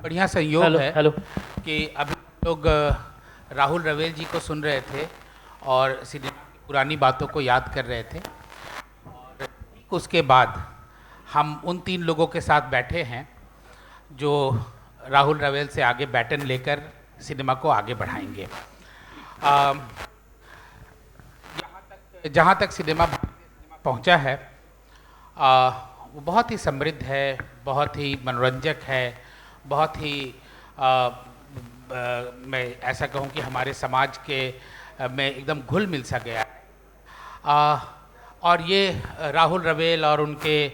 बढ़िया संयोग हेलो है हेलो। कि अभी लोग राहुल रवेल जी को सुन रहे थे और सिनेमा की पुरानी बातों को याद कर रहे थे। और ठीक उसके बाद हम उन तीन लोगों के साथ बैठे हैं जो राहुल रवेल से आगे बैटन लेकर सिनेमा को आगे बढ़ाएंगे। अ, जहाँ तक सिनेमा पहुँचा है, वो बहुत ही समृद्ध है, बहुत ही मनोरंजक है, बहुत ही मैं ऐसा कहूँ कि हमारे समाज के में एकदम घुल मिल सा गया है। आ, और ये राहुल रवेल और उनके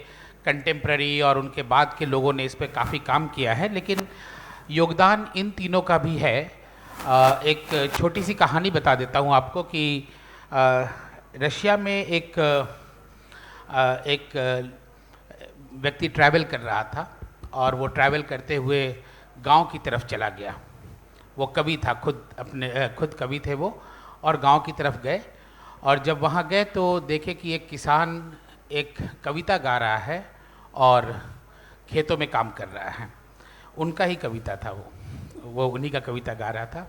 कंटेम्प्ररी और उनके बाद के लोगों ने इस पे काफ़ी काम किया है, लेकिन योगदान इन तीनों का भी है। एक छोटी सी कहानी बता देता हूँ आपको कि रशिया में एक व्यक्ति ट्रैवल कर रहा था और वो ट्रैवल करते हुए गांव की तरफ चला गया। वो कवि था, खुद कवि थे वो, और गांव की तरफ गए। और जब वहाँ गए तो देखे कि एक किसान एक कविता गा रहा है और खेतों में काम कर रहा है। उनका ही कविता था वो उन्हीं का कविता गा रहा था।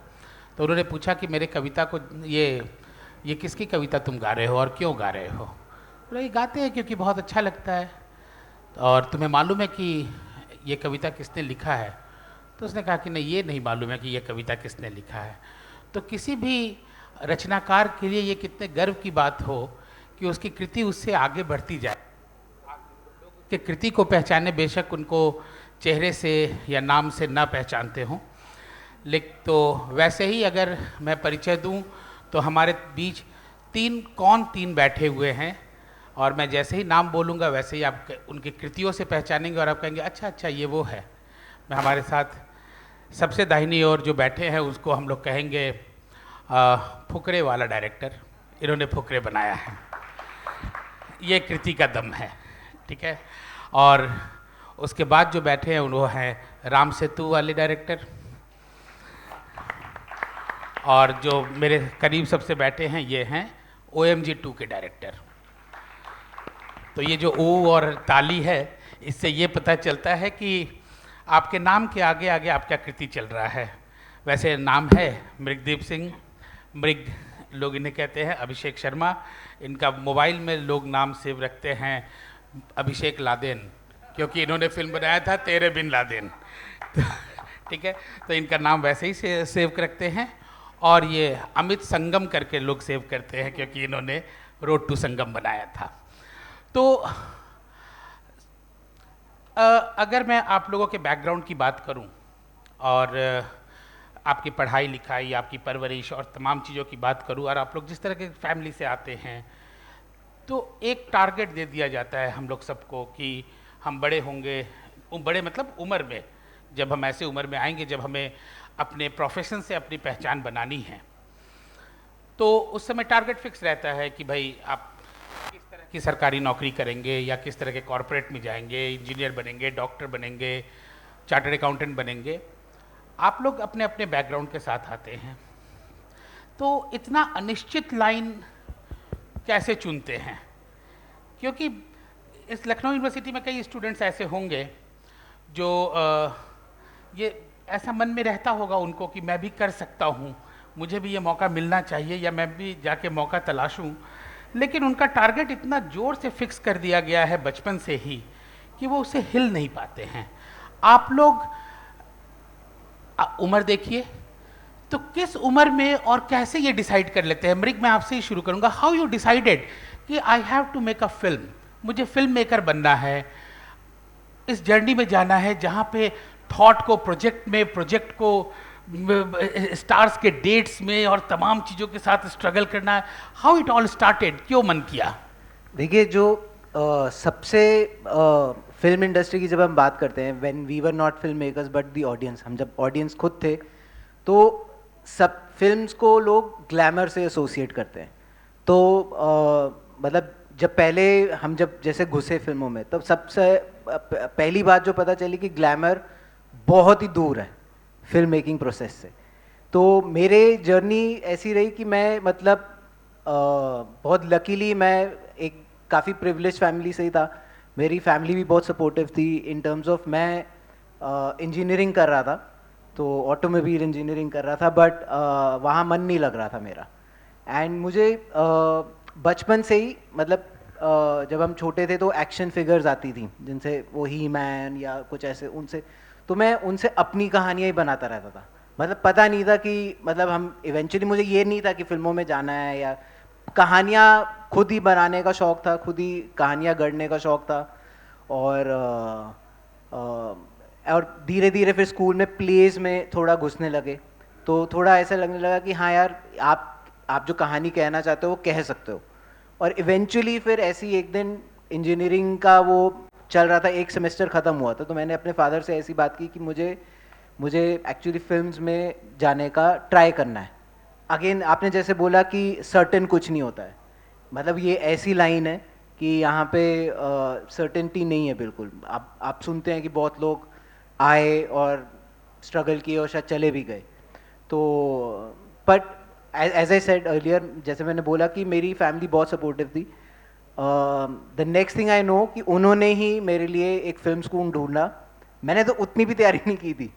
तो उन्होंने पूछा कि मेरे कविता को ये किसकी कविता तुम गा रहे हो और क्यों गा रहे हो? बोले, ये गाते हैं क्योंकि बहुत अच्छा लगता है। और तुम्हें मालूम है कि ये कविता किसने लिखा है? तो उसने कहा कि नहीं, ये नहीं मालूम है कि ये कविता किसने लिखा है। तो किसी भी रचनाकार के लिए ये कितने गर्व की बात हो कि उसकी कृति उससे आगे बढ़ती जाए। कि कृति को पहचाने, बेशक उनको चेहरे से या नाम से ना पहचानते हों, लेकिन तो वैसे ही अगर मैं परिचय दूं तो हमारे बीच तीन बैठे हुए हैं, और मैं जैसे ही नाम बोलूँगा वैसे ही आप उनकी कृतियों से पहचानेंगे और आप कहेंगे अच्छा अच्छा ये वो है। मैं हमारे साथ सबसे दाहिनी ओर जो बैठे हैं उसको हम लोग कहेंगे फुकरे वाला डायरेक्टर। इन्होंने फुकरे बनाया है, ये कृति का दम है, ठीक है। और उसके बाद जो बैठे हैं वो हैं राम सेतु वाले डायरेक्टर। और जो मेरे करीब सबसे बैठे हैं ये हैं OMG 2 के डायरेक्टर। तो ये जो ओ और ताली है, इससे ये पता चलता है कि आपके नाम के आगे आगे आपका कृति चल रहा है। वैसे नाम है मृगदीप सिंह, मृग लोग इन्हें कहते हैं, अभिषेक शर्मा। इनका मोबाइल में लोग नाम सेव रखते हैं अभिषेक लादेन, क्योंकि इन्होंने फिल्म बनाया था तेरे बिन लादेन। ठीक है, तो इनका नाम वैसे ही सेव रखते हैं। और ये अमित संगम करके लोग सेव करते हैं क्योंकि इन्होंने रोड टू संगम बनाया था। तो अगर मैं आप लोगों के बैकग्राउंड की बात करूं और आपकी पढ़ाई लिखाई, आपकी परवरिश और तमाम चीज़ों की बात करूं, और आप लोग जिस तरह के फैमिली से आते हैं, तो एक टारगेट दे दिया जाता है हम लोग सबको कि हम बड़े होंगे, बड़े मतलब उम्र में, जब हम ऐसे उम्र में आएंगे जब हमें अपने प्रोफेशन से अपनी पहचान बनानी है, तो उस समय टारगेट फिक्स रहता है कि भाई आप किस तरह की सरकारी नौकरी करेंगे या किस तरह के कॉरपोरेट में जाएंगे, इंजीनियर बनेंगे, डॉक्टर बनेंगे, चार्टर्ड अकाउंटेंट बनेंगे। आप लोग अपने अपने बैकग्राउंड के साथ आते हैं, तो इतना अनिश्चित लाइन कैसे चुनते हैं? क्योंकि इस लखनऊ यूनिवर्सिटी में कई स्टूडेंट्स ऐसे होंगे जो ये ऐसा मन में रहता होगा उनको कि मैं भी कर सकता हूँ, मुझे भी ये मौका मिलना चाहिए या मैं भी जाके मौका तलाशूं, लेकिन उनका टारगेट इतना ज़ोर से फिक्स कर दिया गया है बचपन से ही कि वो उसे हिल नहीं पाते हैं। आप लोग उम्र देखिए, तो किस उम्र में और कैसे ये डिसाइड कर लेते हैं? मृग, मैं आपसे ही शुरू करूंगा। हाउ यू डिसाइडेड कि I have to make a film, मुझे फिल्म मेकर बनना है, इस जर्नी में जाना है जहाँ पे थॉट को प्रोजेक्ट को स्टार्स के डेट्स में और तमाम चीज़ों के साथ स्ट्रगल करना है? हाउ इट ऑल स्टार्टेड, क्यों मन किया? देखिए, जो सबसे फिल्म इंडस्ट्री की जब हम बात करते हैं, when we were not film makers but the audience, हम जब ऑडियंस खुद थे, तो सब फिल्म्स को लोग ग्लैमर से एसोसिएट करते हैं। तो मतलब जब जैसे घुसे फिल्मों में, तब सबसे पहली बात जो पता चली कि ग्लैमर बहुत ही दूर है फिल्म मेकिंग प्रोसेस से। तो मेरे जर्नी ऐसी रही कि मैं मतलब बहुत लकीली मैं एक काफ़ी प्रिविलेज फैमिली से ही था। मेरी फैमिली भी बहुत सपोर्टिव थी इन टर्म्स ऑफ मैं इंजीनियरिंग कर रहा था, तो ऑटोमोबाइल इंजीनियरिंग कर रहा था, बट वहाँ मन नहीं लग रहा था मेरा। एंड मुझे बचपन से ही मतलब जब हम छोटे थे तो एक्शन फिगर्स आती थी जिनसे वो ही मैन या कुछ ऐसे, उनसे तो मैं उनसे अपनी कहानियाँ ही बनाता रहता था। मतलब पता नहीं था कि मतलब हम इवेंचुअली, मुझे ये नहीं था कि फिल्मों में जाना है, या कहानियाँ खुद ही बनाने का शौक़ था, खुद ही कहानियाँ गढ़ने का शौक़ था। और और धीरे धीरे फिर स्कूल में प्लेज में थोड़ा घुसने लगे, तो थोड़ा ऐसा लगने लगा कि हाँ यार, आप जो कहानी कहना चाहते हो वो कह सकते हो। और इवेंचुअली फिर ऐसी एक दिन इंजीनियरिंग का वो चल रहा था, एक सेमेस्टर ख़त्म हुआ था, तो मैंने अपने फादर से ऐसी बात की कि मुझे मुझे एक्चुअली फिल्म्स में जाने का ट्राई करना है। अगेन आपने जैसे बोला कि सर्टेन कुछ नहीं होता है, मतलब ये ऐसी लाइन है कि यहाँ पे सर्टेनिटी नहीं है बिल्कुल। आप सुनते हैं कि बहुत लोग आए और स्ट्रगल किए और शायद चले भी गए। तो but as I said earlier, जैसे मैंने बोला कि मेरी फैमिली बहुत सपोर्टिव थी। The next thing I know कि उन्होंने ही मेरे लिए एक फिल्म स्कूल ढूंढा। मैंने तो उतनी भी तैयारी नहीं की थी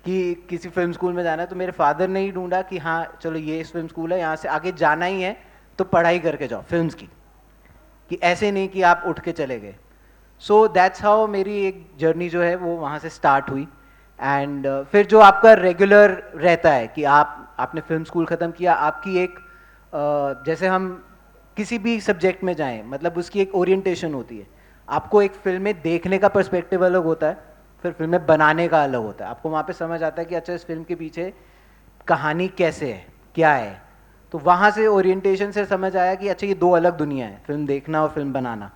कि किसी फिल्म स्कूल में जाना है, तो मेरे फादर ने ही ढूंढा कि हाँ चलो ये इस फिल्म स्कूल है, यहाँ से आगे जाना ही है तो पढ़ाई करके जाओ फिल्म्स की, कि ऐसे नहीं कि आप उठ के चले गए। सो दैट्स हाउ मेरी एक जर्नी जो है वो वहाँ से स्टार्ट हुई। एंड फिर जो आपका रेगुलर रहता है कि आपने फिल्म स्कूल ख़त्म किया, आपकी एक जैसे हम किसी भी सब्जेक्ट में जाएं, मतलब उसकी एक ओरिएंटेशन होती है। आपको एक फिल्म में देखने का पर्सपेक्टिव अलग होता है, फिर फिल्में बनाने का अलग होता है। आपको वहाँ पे समझ आता है कि अच्छा इस फिल्म के पीछे कहानी कैसे है, क्या है। तो वहाँ से ओरिएंटेशन से समझ आया कि अच्छा ये दो अलग दुनिया है, फिल्म देखना और फिल्म बनाना।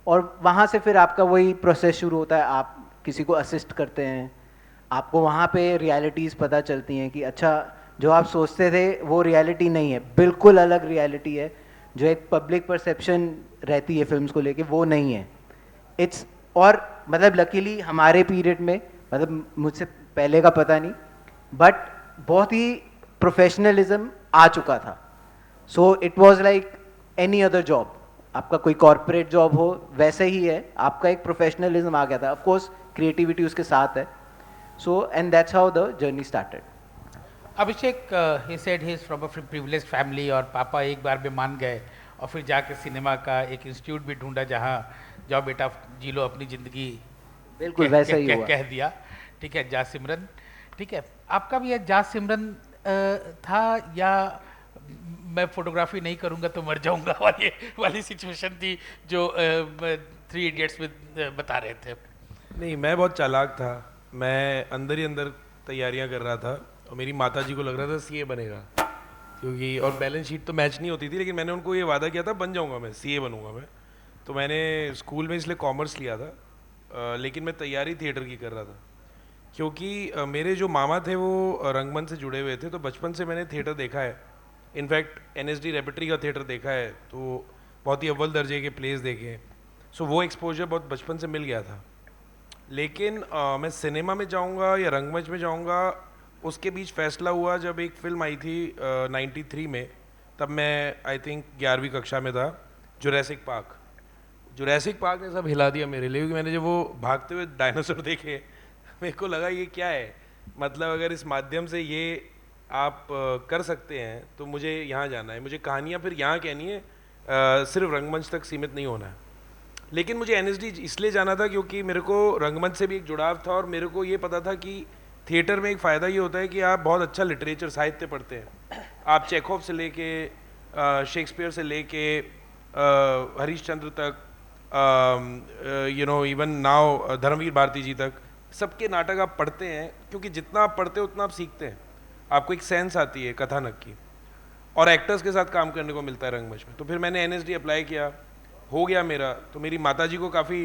और वहाँ से फिर आपका वही प्रोसेस शुरू होता है, आप किसी को असिस्ट करते हैं, आपको वहाँ पे रियलिटीज़ पता चलती हैं कि अच्छा जो आप सोचते थे वो रियलिटी नहीं है, बिल्कुल अलग रियलिटी है। जो एक पब्लिक परसेप्शन रहती है फिल्म्स को लेके, वो नहीं है। इट्स और मतलब लकीली हमारे पीरियड में, मतलब मुझसे पहले का पता नहीं, बट बहुत ही प्रोफेशनलिज्म आ चुका था। So it was like any other job. आपका कोई कॉर्पोरेट जॉब हो वैसे ही है, आपका एक प्रोफेशनलिज्म आ गया था। ऑफ कोर्स क्रिएटिविटी उसके साथ है। So and that's how the journey started. Abhishek, he said he is from a privileged family और पापा एक बार में मान गए और फिर जाके सिनेमा का एक इंस्टीट्यूट भी ढूंढा जहाँ जाओ बेटा जी लो अपनी ज़िंदगी, बिल्कुल वैसा ही हुआ। कह दिया। ठीक है, जा सिमरन। ठीक है, आपका भी ये जा सिमरन था या मैं फोटोग्राफी नहीं करूँगा तो मर जाऊँगा वाली सिचुएशन थी जो थ्री इडियट्स में बता रहे थे? नहीं, मैं बहुत चालाक था। मैं अंदर ही अंदर तैयारियां कर रहा था और मेरी माता जी को लग रहा था सीए बनेगा, क्योंकि और बैलेंस शीट तो मैच नहीं होती थी, लेकिन मैंने उनको ये वादा किया था बन जाऊंगा मैं, सीए बनूंगा मैं। तो मैंने स्कूल में इसलिए कॉमर्स लिया था, लेकिन मैं तैयारी थिएटर की कर रहा था, क्योंकि मेरे जो मामा थे वो रंगमंच से जुड़े हुए थे, तो बचपन से मैंने थिएटर देखा है। इनफैक्ट एनएसडी रेपेटरी का थिएटर देखा है, तो बहुत ही अव्वल दर्जे के प्लेस देखे हैं। सो वो एक्सपोजर बहुत बचपन से मिल गया था। लेकिन मैं सिनेमा में जाऊंगा या रंगमंच में जाऊंगा, उसके बीच फैसला हुआ जब एक फिल्म आई थी 93 में। तब मैं आई थिंक 11वीं कक्षा में था। जुरैसिक पार्क ने सब हिला दिया मेरे लिए, क्योंकि मैंने जब वो भागते हुए डायनासोर देखे मेरे को लगा ये क्या है, मतलब अगर इस माध्यम से ये आप कर सकते हैं तो मुझे यहाँ जाना है, मुझे कहानियाँ फिर यहाँ कहनी है, सिर्फ रंगमंच तक सीमित नहीं होना है। लेकिन मुझे एनएसडी इसलिए जाना था क्योंकि मेरे को रंगमंच से भी एक जुड़ाव था, और मेरे को ये पता था कि थिएटर में एक फ़ायदा ये होता है कि आप बहुत अच्छा लिटरेचर, साहित्य पढ़ते हैं। आप चेखोव से लेके शेक्सपियर से लेके हरीशचंद्र तक, इवन नाउ धर्मवीर भारती जी तक, सबके नाटक आप पढ़ते हैं, क्योंकि जितना आप पढ़ते हो उतना आप सीखते हैं, आपको एक सेंस आती है कथानक की, और एक्टर्स के साथ काम करने को मिलता है रंगमंच में। तो फिर मैंने एनएसडी अप्लाई किया, हो गया मेरा। तो मेरी माताजी को काफ़ी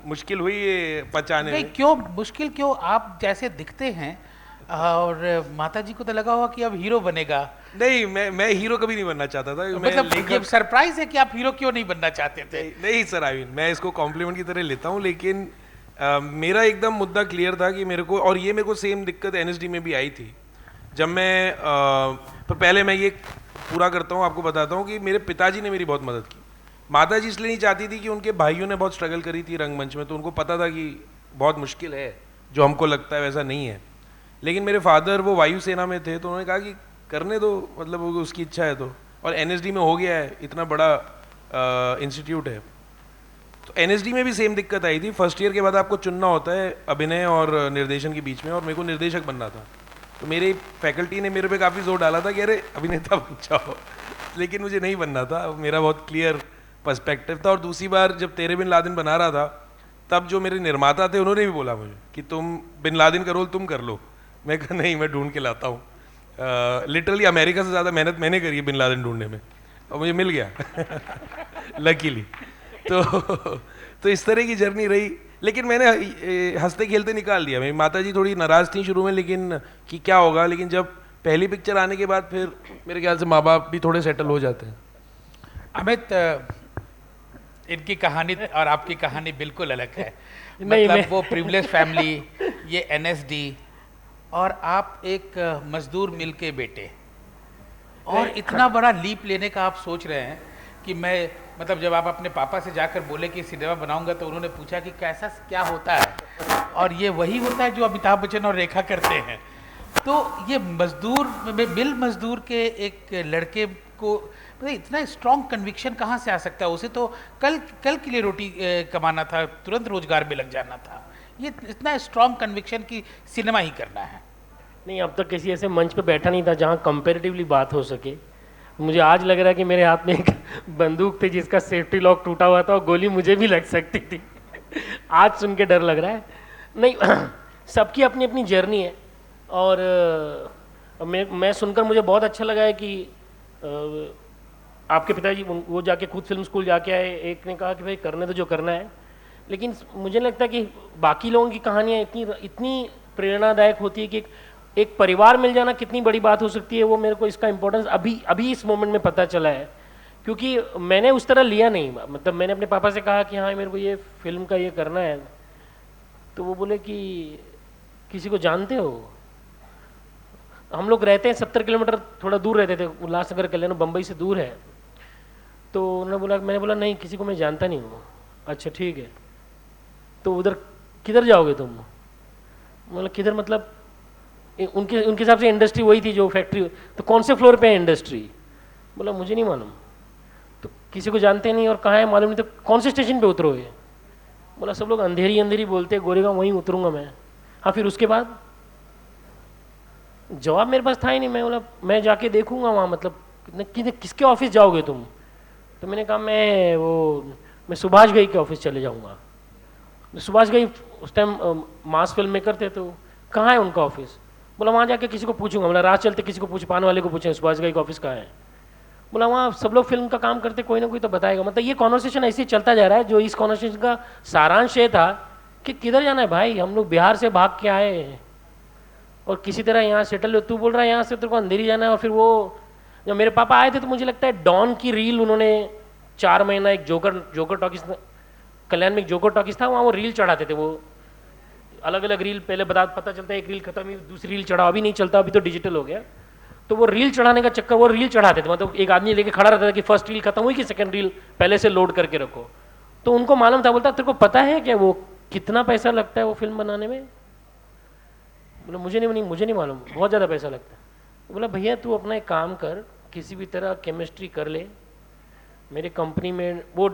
मुश्किल हुई ये पचाने में। क्यों मुश्किल क्यों? आप जैसे दिखते हैं, और माताजी को तो लगा होगा कि अब हीरो बनेगा। नहीं, मैं हीरो कभी नहीं बनना चाहता था। मतलब ये सरप्राइज है कि आप हीरो क्यों नहीं बनना चाहते थे? नहीं सर, आई मीन मैं इसको कॉम्प्लीमेंट की तरह लेता हूँ, लेकिन मेरा एकदम मुद्दा क्लियर था कि मेरे को, और ये मेरे को सेम दिक्कत एनएसडी में भी आई थी। जब मैं पर पहले मैं ये पूरा करता हूँ, आपको बताता हूँ कि मेरे पिताजी ने मेरी बहुत मदद की। माता जी इसलिए नहीं चाहती थी कि उनके भाइयों ने बहुत स्ट्रगल करी थी रंगमंच में, तो उनको पता था कि बहुत मुश्किल है, जो हमको लगता है वैसा नहीं है। लेकिन मेरे फादर वो वायुसेना में थे, तो उन्होंने कहा कि करने दो, मतलब वो उसकी इच्छा है तो। और एनएसडी में हो गया है, इतना बड़ा इंस्टीट्यूट है। तो एनएसडी में भी सेम दिक्कत आई थी। फर्स्ट ईयर के बाद आपको चुनना होता है अभिनय और निर्देशन के बीच में, और मेरे को निर्देशक बनना था। तो मेरे फैकल्टी ने मेरे पे काफ़ी जोर डाला था कि अरे अभिनेता बन जाओ, लेकिन मुझे नहीं बनना था। मेरा बहुत क्लियर पर्सपेक्टिव था। और दूसरी बार जब तेरे बिन लादेन बना रहा था, तब जो मेरे निर्माता थे उन्होंने भी बोला मुझे कि तुम बिन लादेन का रोल तुम कर लो। मैं कहा नहीं, मैं ढूंढ के लाता हूँ। लिटरली अमेरिका से ज़्यादा मेहनत मैंने करी है बिन लादेन ढूंढने में, और मुझे मिल गया लकीली। तो इस तरह की जर्नी रही। लेकिन मैंने हंसते खेलते निकाल दिया। मेरी माता जी थोड़ी नाराज़ थी शुरू में, लेकिन कि क्या होगा, लेकिन जब पहली पिक्चर आने के बाद फिर मेरे ख्याल से माँ बाप भी थोड़े सेटल हो जाते हैं। अमित, इनकी कहानी और आपकी कहानी बिल्कुल अलग है। मतलब वो प्रिविलेज फैमिली, ये एनएसडी, और आप एक मजदूर मिल के बेटे, और इतना बड़ा लीप लेने का आप सोच रहे हैं कि मैं, मतलब जब आप अपने पापा से जाकर बोले कि सिनेमा बनाऊंगा, तो उन्होंने पूछा कि कैसा क्या होता है, और ये वही होता है जो अमिताभ बच्चन और रेखा करते हैं। तो ये मजदूर, मिल मजदूर के एक लड़के को मतलब इतना स्ट्रॉन्ग कन्विक्शन कहाँ से आ सकता है? उसे तो कल के लिए रोटी कमाना था, तुरंत रोजगार में लग जाना था। ये इतना स्ट्रॉन्ग कन्विक्शन कि सिनेमा ही करना है। नहीं, अब तक किसी ऐसे मंच पे बैठा नहीं था जहाँ कंपैरेटिवली बात हो सके। मुझे आज लग रहा है कि मेरे हाथ में एक बंदूक थी जिसका सेफ्टी लॉक टूटा हुआ था, और गोली मुझे भी लग सकती थी। आज सुन के डर लग रहा है। नहीं, सबकी अपनी अपनी जर्नी है। और मैं सुनकर मुझे बहुत अच्छा लगा है कि आपके पिताजी वो जाके खुद फिल्म स्कूल जाके आए। एक ने कहा कि भाई करने तो जो करना है, लेकिन मुझे लगता है कि बाकी लोगों की कहानियाँ इतनी प्रेरणादायक होती है कि एक परिवार मिल जाना कितनी बड़ी बात हो सकती है। वो मेरे को इसका इम्पोर्टेंस अभी इस मोमेंट में पता चला है, क्योंकि मैंने उस तरह लिया नहीं। मतलब मैंने अपने पापा से कहा कि हाँ मेरे को ये फिल्म का ये करना है, तो वो बोले कि किसी को जानते हो? हम लोग रहते हैं 70 किलोमीटर थोड़ा दूर रहते थे, उल्लासनगर कल्याण बम्बई से दूर है। तो उन्होंने बोला, मैंने बोला नहीं किसी को मैं जानता नहीं हूँ। अच्छा ठीक है, तो उधर किधर जाओगे तुम? मतलब किधर, मतलब उनके हिसाब से इंडस्ट्री वही थी जो फैक्ट्री। तो कौन से फ्लोर पे है इंडस्ट्री? बोला मुझे नहीं मालूम। तो किसी को जानते नहीं और कहाँ है मालूम नहीं, तो कौन से स्टेशन पे उतरोगे? बोला सब लोग अंधेरी अंधेरी बोलते, गोरेगांव वहीं उतरूंगा मैं। हाँ फिर उसके बाद? जवाब मेरे पास था ही नहीं। मैं बोला मैं जाके देखूंगा वहाँ, मतलब किसके ऑफिस जाओगे तुम? तो मैंने कहा मैं सुभाष घई के ऑफिस चले जाऊँगा। सुभाष घई उस टाइम मास फिल्म मेकर थे, तो कहाँ है उनका ऑफिस? बोला वहाँ जाके किसी को पूछूंगा। बोला रात चलते किसी को पूछ, पान वाले को पूछे सुभाष घई का ऑफिस कहाँ है? बोला वहाँ सब लोग फिल्म का काम करते, कोई ना कोई तो बताएगा। मतलब ये कॉन्वर्सेशन ऐसे ही चलता जा रहा है। जो इस कॉन्वर्सेशन का सारांश ये था कि किधर जाना है भाई, हम लोग बिहार से भाग के आए हैं और किसी तरह यहाँ सेटल हो। तू बोल रहा है यहाँ से तेरे को अंधेरी जाना है। और फिर वो जब मेरे पापा आए थे तो मुझे लगता है डॉन की रील उन्होंने 4 महीना, एक जोकर टॉकीज कल्याण में एक जोकर टॉकीज था, वहाँ वो रील चढ़ाते थे। वो अलग अलग रील पहले पता चलता है, एक रील खत्म हुई दूसरी रील चढ़ा। अभी नहीं चलता, अभी तो डिजिटल हो गया। तो वो रील चढ़ाने का चक्कर, वो रील चढ़ाते थे। मतलब एक आदमी लेके खड़ा रहता था कि फर्स्ट रील खत्म हुई कि सेकंड रील पहले से लोड करके रखो। तो उनको मालूम था। बोलता तेरे को पता है क्या वो कितना पैसा लगता है वो फिल्म बनाने में? बोला मुझे नहीं मालूम, बहुत ज़्यादा पैसा लगता है। बोला भैया तू अपना एक काम कर, किसी भी तरह केमिस्ट्री कर ले। मेरे कंपनी में वो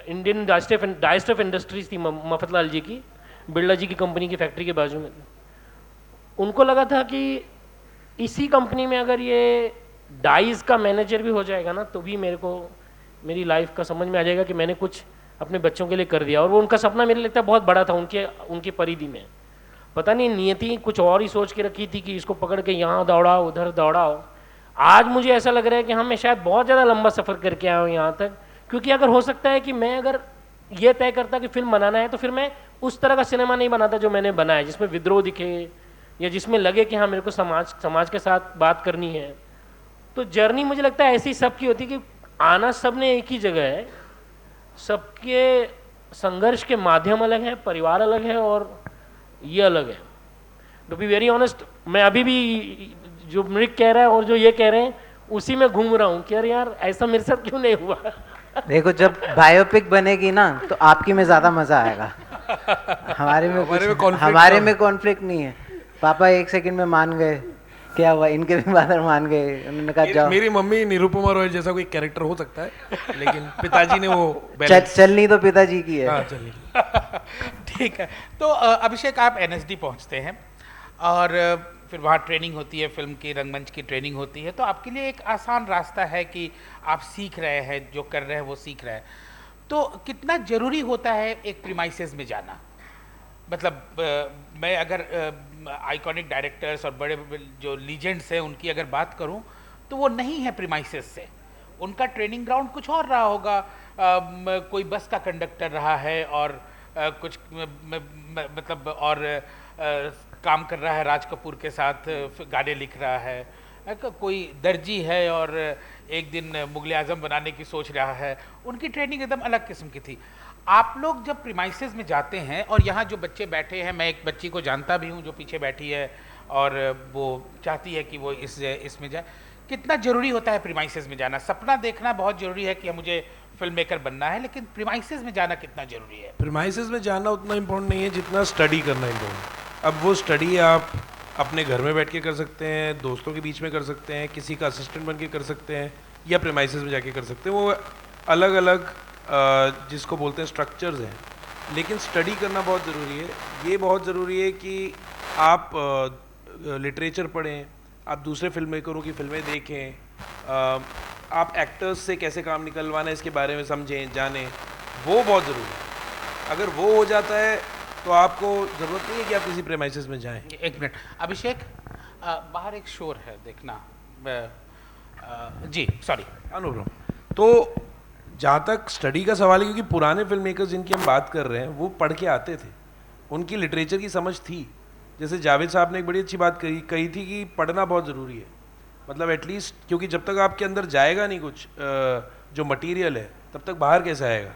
इंडियन डाइस्ट ऑफ इंडस्ट्रीज थी मफतलाल जी की, बिरला जी की कंपनी की फैक्ट्री के बाजू में। उनको लगा था कि इसी कंपनी में अगर ये डाइज का मैनेजर भी हो जाएगा ना, तो भी मेरी लाइफ का समझ में आ जाएगा कि मैंने कुछ अपने बच्चों के लिए कर दिया। और वो उनका सपना मेरे लगता है बहुत बड़ा था उनके परिधि में। पता नहीं नियति कुछ और ही सोच के रखी थी कि इसको पकड़ के यहाँ दौड़ाओ उधर दौड़ाओ। आज मुझे ऐसा लग रहा है कि मैं शायद बहुत ज़्यादा लंबा सफ़र करके आया हूँ यहाँ तक, क्योंकि अगर हो सकता है कि मैं अगर ये तय करता कि फिल्म बनाना है, तो फिर मैं उस तरह का सिनेमा नहीं बनाता जो मैंने बनाया, जिसमें विद्रोह दिखे या जिसमें लगे कि हाँ मेरे को समाज के साथ बात करनी है। तो जर्नी मुझे लगता है ऐसी सबकी होती है कि आना सब ने एक ही जगह है, सबके संघर्ष के माध्यम अलग है, परिवार अलग है और ये अलग है। टू बी वेरी ऑनेस्ट, मैं अभी भी जो मृग कह रहा है और जो ये कह रहे हैं उसी में घूम रहा हूँ कि अरे यार ऐसा मेरे साथ क्यों नहीं हुआ। देखो जब बायोपिक बनेगी ना तो आपकी में ज़्यादा मज़ा आएगा। हमारे में हमारे में कुछ conflict हमारे था। में कॉन्फ्लिक्ट नहीं है। पापा 1 सेकंड में मान गए, क्या हुआ, इनके भी फादर मान गए, उन्होंने कहा जाओ। मेरी मम्मी निरुपमा रॉय जैसा कोई कैरेक्टर हो सकता है, लेकिन पिताजी ने वो चलनी तो पिताजी की है। हाँ चलिए। ठीक है। तो अभिषेक, आप एनएसडी पहुंचते हैं और फिर वहाँ ट्रेनिंग होती है, फिल्म की रंगमंच की ट्रेनिंग होती है, तो आपके लिए एक आसान रास्ता है कि आप सीख रहे हैं, जो कर रहे हैं वो सीख रहे हैं। तो कितना ज़रूरी होता है एक प्रीमाइसेस में जाना? मतलब मैं अगर आइकॉनिक डायरेक्टर्स और बड़े जो लीजेंड्स हैं उनकी अगर बात करूं तो वो नहीं है प्रीमाइसेस से, उनका ट्रेनिंग ग्राउंड कुछ और रहा होगा। कोई बस का कंडक्टर रहा है और कुछ मतलब और काम कर रहा है राज कपूर के साथ, गाने लिख रहा है। कोई दर्जी है और एक दिन मुगल आजम बनाने की सोच रहा है। उनकी ट्रेनिंग एकदम अलग किस्म की थी। आप लोग जब प्रीमाइसेस में जाते हैं, और यहाँ जो बच्चे बैठे हैं, मैं एक बच्ची को जानता भी हूँ जो पीछे बैठी है और वो चाहती है कि वो इसमें जाए, कितना ज़रूरी होता है प्रीमाइसेस में जाना? सपना देखना बहुत ज़रूरी है कि मुझे फिल्म मेकर बनना है, लेकिन प्रीमाइसेस में जाना कितना ज़रूरी है? प्रीमाइसेस में जाना उतना इम्पोर्टेंट नहीं है जितना स्टडी करना इम्पोर्टेंट। अब वो स्टडी आप अपने घर में बैठ के कर सकते हैं, दोस्तों के बीच में कर सकते हैं, किसी का असिस्टेंट बन के कर सकते हैं, या प्रीमाइसेस में जाके कर सकते हैं। वो अलग अलग जिसको बोलते हैं स्ट्रक्चर्स हैं, लेकिन स्टडी करना बहुत ज़रूरी है। ये बहुत ज़रूरी है कि आप लिटरेचर पढ़ें, आप दूसरे फिल्म मेकरों की फिल्में देखें, आप एक्टर्स से कैसे काम निकलवाना है इसके बारे में समझें, जानें, वो बहुत ज़रूरी है। अगर वो हो जाता है तो आपको ज़रूरत नहीं है कि आप किसी प्रेमाइसेस में जाएं। एक मिनट अभिषेक, बाहर एक शोर है, देखना। जी सॉरी। अनुप्राम, तो जहाँ तक स्टडी का सवाल है, क्योंकि पुराने फिल्म मेकर्स जिनकी हम बात कर रहे हैं वो पढ़ के आते थे, उनकी लिटरेचर की समझ थी। जैसे जावेद साहब ने एक बड़ी अच्छी बात कही थी कि पढ़ना बहुत ज़रूरी है। मतलब एटलीस्ट, क्योंकि जब तक आपके अंदर जाएगा नहीं कुछ जो मटेरियल है, तब तक बाहर कैसे आएगा।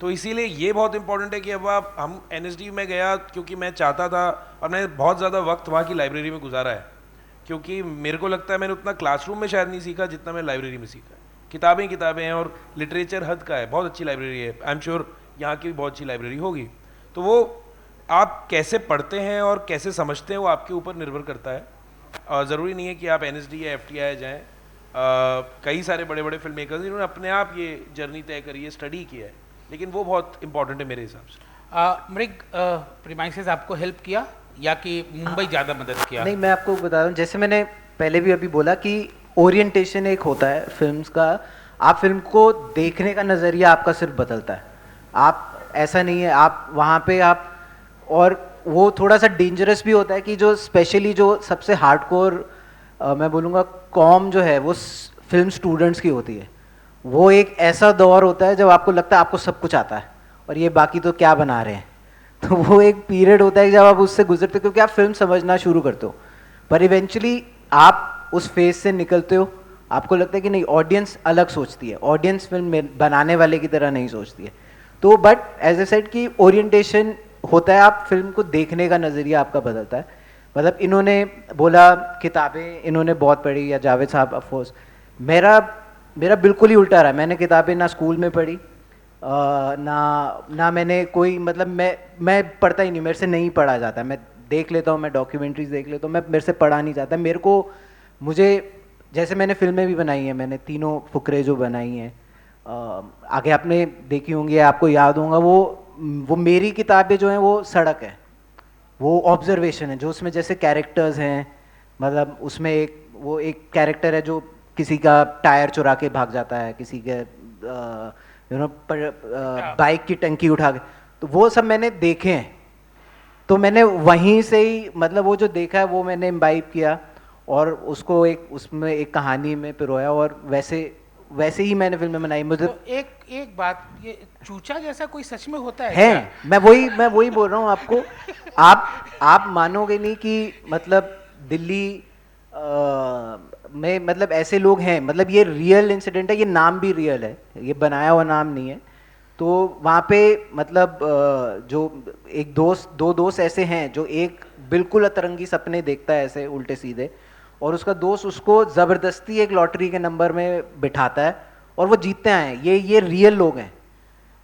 तो इसीलिए ये बहुत इंपॉर्टेंट है कि अब हम एनएसडी में गया क्योंकि मैं चाहता था, और मैंने बहुत ज़्यादा वक्त वहाँ की लाइब्रेरी में गुजारा है, क्योंकि मेरे को लगता है मैंने उतना क्लासरूम में शायद नहीं सीखा जितना मैं लाइब्रेरी में सीखा। किताबें हैं और लिटरेचर हद का है, बहुत अच्छी लाइब्रेरी है। आई एम श्योर यहाँ की भी बहुत अच्छी लाइब्रेरी होगी। तो वो आप कैसे पढ़ते हैं और कैसे समझते हैं वो आपके ऊपर निर्भर करता है। ज़रूरी नहीं है कि आप एनएसडी या एफटीआई जाएँ। कई सारे बड़े बड़े फिल्म मेकर्स जिन्होंने अपने आप ये जर्नी तय करी है, स्टडी किया है, लेकिन वो बहुत इंपॉर्टेंट है मेरे हिसाब से। मृग, प्रीमाइसेस आपको हेल्प किया या कि मुंबई ज़्यादा मदद किया? नहीं, मैं आपको बता दूं, जैसे मैंने पहले भी अभी बोला कि ओरिएंटेशन एक होता है फिल्म्स का। आप फिल्म को देखने का नज़रिया आपका सिर्फ बदलता है। आप ऐसा नहीं है, आप वहाँ पे आप, और वो थोड़ा सा डेंजरस भी होता है कि जो स्पेशली जो सबसे हार्डकोर मैं बोलूँगा कॉम जो है वो फिल्म स्टूडेंट्स की होती है। वो एक ऐसा दौर होता है जब आपको लगता है आपको सब कुछ आता है और ये बाकी तो क्या बना रहे हैं। तो वो एक पीरियड होता है जब आप उससे गुजरते हो, क्योंकि आप फिल्म समझना शुरू करते हो, पर इवेंचुअली आप उस फेज से निकलते हो। आपको लगता है कि नहीं, ऑडियंस अलग सोचती है, ऑडियंस फिल्म बनाने वाले की तरह नहीं सोचती है। तो बट एज ए सेड कि ओरिएंटेशन होता है, आप फिल्म को देखने का नज़रिया आपका बदलता है। मतलब इन्होंने बोला किताबें इन्होंने बहुत पढ़ी, या जावेद साहब ऑफकोर्स, मेरा बिल्कुल ही उल्टा रहा। मैंने किताबें ना स्कूल में पढ़ी, ना मैंने कोई, मतलब मैं पढ़ता ही नहीं, मेरे से नहीं पढ़ा जाता। मैं देख लेता हूँ, मैं डॉक्यूमेंट्रीज देख लेता हूँ, मेरे से पढ़ा नहीं जाता। मुझे जैसे मैंने फिल्में भी बनाई हैं, मैंने तीनों फुकरे जो बनाई हैं, आगे आपने देखी होंगी, आपको याद होगा, वो मेरी किताबें जो हैं वो सड़क है, वो ऑब्जर्वेशन है। जो उसमें जैसे कैरेक्टर्स हैं, मतलब उसमें एक कैरेक्टर है जो किसी का टायर चुरा के भाग जाता है, किसी के बाइक की टंकी उठा के, तो वो सब मैंने देखे हैं। तो मैंने वहीं से ही, मतलब वो जो देखा है वो मैंने इम्बाइब किया और उसको उसमें एक कहानी में पिरोया, और वैसे ही मैंने फिल्में बनाई। मुझे तो एक बात, ये चूचा जैसा कोई सच में होता है है क्या? मैं वही बोल रहा हूँ आपको। आप मानोगे नहीं कि मतलब दिल्ली में, मतलब ऐसे लोग हैं, मतलब ये रियल इंसिडेंट है, ये नाम भी रियल है, ये बनाया हुआ नाम नहीं है। तो वहाँ पे मतलब जो दो दोस्त ऐसे हैं, जो एक बिल्कुल अतरंगी सपने देखता है ऐसे उल्टे सीधे, और उसका दोस्त उसको ज़बरदस्ती एक लॉटरी के नंबर में बिठाता है और वो जीतते हैं। ये रियल लोग हैं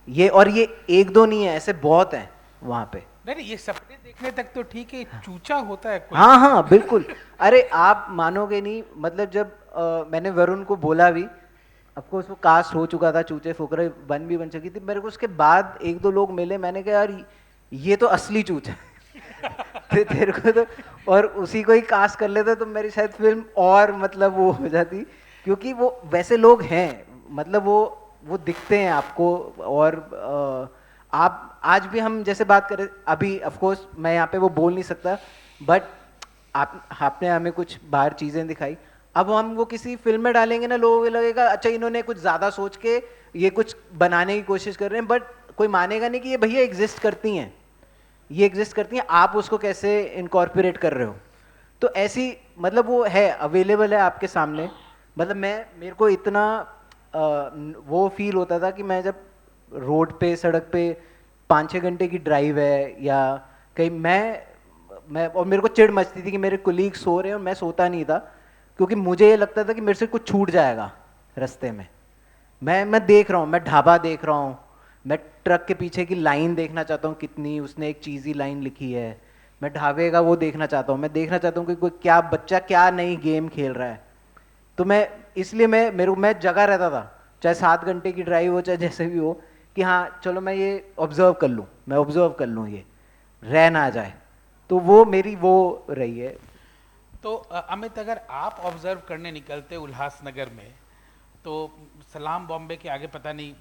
ये, और ये एक दो नहीं है, ऐसे बहुत हैं। वहाँ पे। नहीं, ये सपने देखने तक तो ठीक है, चूचा होता है कोई। हाँ हाँ बिल्कुल। अरे आप मानोगे नहीं, मतलब जब मैंने वरुण को बोला भी, अफकोर्स वो कास्ट हो चुका था, चूचे फुकरे बन भी बन चुकी थी, मेरे को उसके बाद एक दो लोग मिले, मैंने कहा यार ये तो असली चूचा है तेरे को तो, और उसी को ही कास्ट कर लेते तो मेरी शायद फिल्म और मतलब वो हो जाती, क्योंकि वो वैसे लोग हैं, मतलब वो दिखते हैं आपको। और आप आज भी हम जैसे बात करें, अभी अफकोर्स मैं यहाँ पे वो बोल नहीं सकता, बट आपने हमें कुछ बाहर चीज़ें दिखाई, अब हम वो किसी फिल्म में डालेंगे ना, लोगों को लगेगा अच्छा इन्होंने कुछ ज़्यादा सोच के ये कुछ बनाने की कोशिश कर रहे हैं, बट कोई मानेगा नहीं कि ये भैया एग्जिस्ट करती हैं, ये एग्जिस्ट करती हैं, आप उसको कैसे इनकॉर्पोरेट कर रहे हो। तो ऐसी मतलब वो है, अवेलेबल है आपके सामने। मतलब मेरे को इतना वो फील होता था कि मैं जब रोड पे सड़क पे 5-6 घंटे की ड्राइव है या कहीं मैं और मेरे को चिढ़ मचती थी कि मेरे कुलीग सो रहे हैं और मैं सोता नहीं था, क्योंकि मुझे ये लगता था कि मेरे से कुछ छूट जाएगा रास्ते में। मैं देख रहा हूँ, मैं ढाबा देख रहा हूँ, मैं ट्रक के पीछे की लाइन देखना चाहता हूँ कितनी उसने एक चीज़ी लाइन लिखी है, मैं ढाबे का वो देखना चाहता हूँ, मैं देखना चाहता हूँ कि कोई क्या बच्चा क्या नई गेम खेल रहा है। तो मैं इसलिए मैं जगा रहता था, चाहे 7 घंटे की ड्राइव हो चाहे जैसे भी हो, कि हाँ चलो मैं ये ऑब्जर्व कर लूँ ये रह ना जाए। तो वो मेरी वो रही है। तो अमित, अगर आप ऑब्जर्व करने निकलते उल्लासनगर में, तो सलाम बॉम्बे के आगे पता नहीं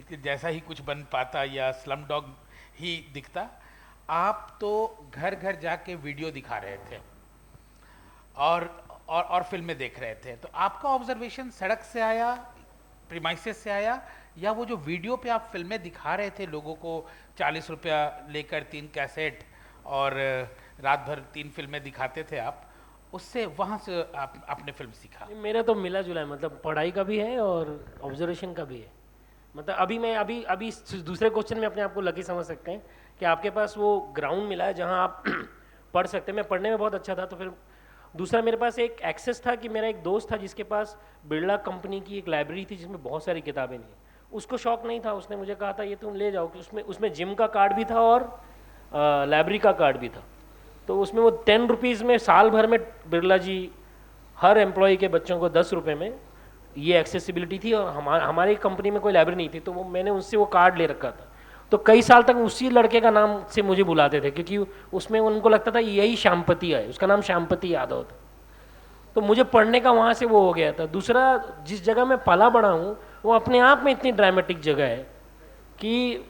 कि जैसा ही कुछ बन पाता या स्लम डॉग ही दिखता। आप तो घर घर जाके वीडियो दिखा रहे थे और फिल्में देख रहे थे, तो आपका ऑब्जर्वेशन सड़क से आया, प्रीमाइसेस से आया, या वो जो वीडियो पे आप फिल्में दिखा रहे थे लोगों को, 40 रुपया लेकर 3 कैसेट और रात भर 3 फिल्में दिखाते थे आप, उससे वहाँ से आपने फिल्म सीखा? मेरा तो मिला जुला है, मतलब पढ़ाई का भी है और ऑब्जर्वेशन का भी है। मतलब अभी दूसरे क्वेश्चन में अपने आप को लकी समझ सकते हैं कि आपके पास वो ग्राउंड मिला है जहाँ आप पढ़ सकते हैं। मैं पढ़ने में बहुत अच्छा था, तो फिर दूसरा मेरे पास एक एक्सेस था कि मेरा एक दोस्त था जिसके पास बिरला कंपनी की एक लाइब्रेरी थी जिसमें बहुत सारी किताबें थी। उसको शौक नहीं था, उसने मुझे कहा था ये तुम ले जाओ, कि उसमें जिम का कार्ड भी था और लाइब्रेरी का कार्ड भी था। तो उसमें वो 10 रुपीज़ में साल भर में बिरला जी हर एम्प्लॉय के बच्चों को 10 रुपये में ये एक्सेसिबिलिटी थी, और हमारी कंपनी में कोई लाइब्रेरी नहीं थी, तो वो मैंने उससे वो कार्ड ले रखा था। तो कई साल तक उसी लड़के का नाम से मुझे बुलाते थे, क्योंकि उसमें उनको लगता था यही श्यामपति है, उसका नाम श्यामपति यादव था। तो मुझे पढ़ने का वहाँ से वो हो गया था। दूसरा, जिस जगह मैं पला बड़ा हूँ वो अपने आप में इतनी ड्रामेटिक जगह है कि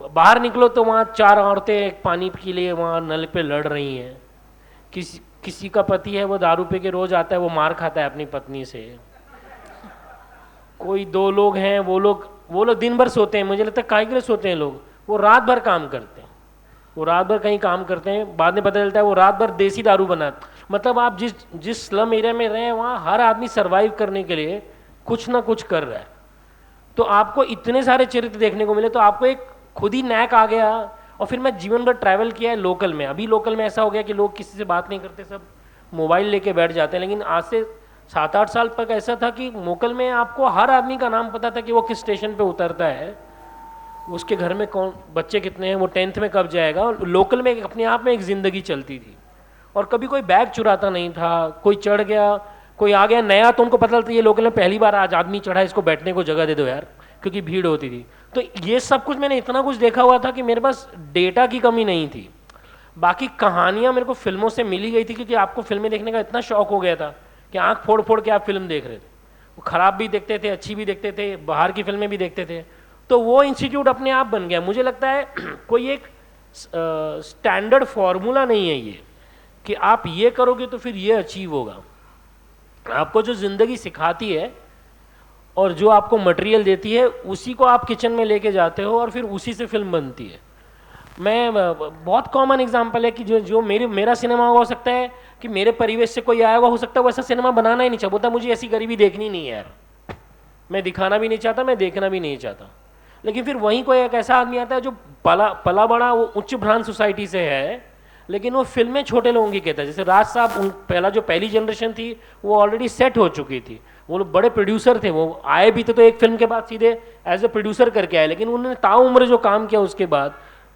बाहर निकलो तो वहाँ 4 औरतें एक पानी के लिए वहाँ नल पे लड़ रही हैं। किसी का पति है वो दारू पे के रोज आता है, वो मार खाता है अपनी पत्नी से। कोई 2 लोग हैं, वो लोग दिन भर सोते हैं, मुझे लगता है काहे के लिए सोते हैं लोग, वो रात भर काम करते हैं, वो रात भर कहीं काम करते हैं, बाद में पता चलता है वो रात भर देसी दारू बनाते। मतलब आप जिस स्लम एरिया में रहे हैं वहाँ हर आदमी सर्वाइव करने के लिए कुछ ना कुछ कर रहा है। तो आपको इतने सारे चरित्र देखने को मिले, तो आपको एक खुद ही नैक आ गया। और फिर मैं जीवन भर ट्रैवल किया है लोकल में। अभी लोकल में ऐसा हो गया कि लोग किसी से बात नहीं करते, सब मोबाइल लेके बैठ जाते हैं। लेकिन आज से 7-8 साल तक ऐसा था कि लोकल में आपको हर आदमी का नाम पता था कि वो किस स्टेशन पे उतरता है, उसके घर में कौन बच्चे कितने हैं, वो 10th में कब जाएगा। लोकल में अपने आप में एक ज़िंदगी चलती थी, और कभी कोई बैग चुराता नहीं था। कोई चढ़ गया, कोई आ गया नया, तो उनको पता चलता ये लोकल में पहली बार आज आदमी चढ़ा, इसको बैठने को जगह दे दो यार, क्योंकि भीड़ होती थी। तो ये सब कुछ मैंने इतना कुछ देखा हुआ था कि मेरे पास डेटा की कमी नहीं थी। बाकी कहानियाँ मेरे को फिल्मों से मिली गई थी, क्योंकि आपको फिल्में देखने का इतना शौक हो गया था कि आँख फोड़ फोड़ के आप फिल्म देख रहे थे। वो ख़राब भी देखते थे, अच्छी भी देखते थे, बाहर की फिल्में भी देखते थे। तो वो इंस्टीट्यूट अपने आप बन गया। मुझे लगता है कोई एक स्टैंडर्ड फॉर्मूला नहीं है ये कि आप ये करोगे तो फिर ये अचीव होगा। आपको जो ज़िंदगी सिखाती है और जो आपको मटेरियल देती है, उसी को आप किचन में लेके जाते हो और फिर उसी से फिल्म बनती है। मैं बहुत कॉमन एग्जांपल है कि जो मेरा सिनेमा हो सकता है कि मेरे परिवेश से कोई आया हुआ हो सकता है, वैसा सिनेमा बनाना ही नहीं चाहता। बोलता मुझे ऐसी गरीबी देखनी नहीं है यार, मैं दिखाना भी नहीं चाहता, मैं देखना भी नहीं चाहता। लेकिन फिर वहीं कोई एक ऐसा आदमी आता है जो पला बड़ा वो उच्च भ्रांत सोसाइटी से है, लेकिन वो फिल्में छोटे लोगों की कहता है। जैसे राज साहब, पहली जनरेशन थी वो ऑलरेडी सेट हो चुकी थी, वो लोग बड़े प्रोड्यूसर थे, वो आए भी थे तो एक फिल्म के बाद सीधे एज ए प्रोड्यूसर करके आए, लेकिन उन्होंने ताउम्र जो काम किया उसके बाद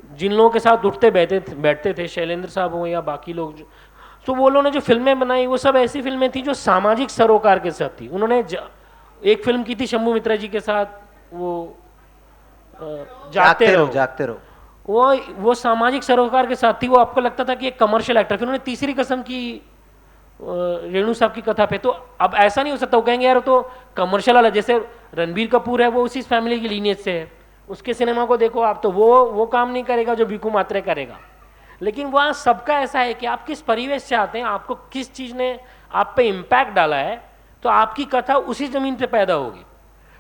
जिन लोगों के साथ उठते बैठते थे, शैलेंद्र साहब हो या बाकी लोग, तो वो लोगों ने जो फिल्में बनाई वो सब ऐसी फिल्में थी जो सामाजिक सरोकार के साथ थी। उन्होंने एक फिल्म की थी शंभू मित्रा जी के साथ, वो जागते रहो, वो सामाजिक सरोकार के साथ थी। वो आपको लगता था कि एक कमर्शियल एक्टर। फिर उन्होंने तीसरी कसम की रेणु साहब की कथा पे, तो अब ऐसा नहीं हो सकता। वो कहेंगे यार तो कमर्शियल वाला, जैसे रणबीर कपूर है वो उसी फैमिली की लीनियज से है, उसके सिनेमा को देखो आप, तो वो काम नहीं करेगा जो भिकू मात्रे करेगा। लेकिन वहाँ सबका ऐसा है कि आप किस परिवेश से आते हैं, आपको किस चीज़ ने आप पे इम्पैक्ट डाला है, तो आपकी कथा उसी ज़मीन पे पैदा होगी।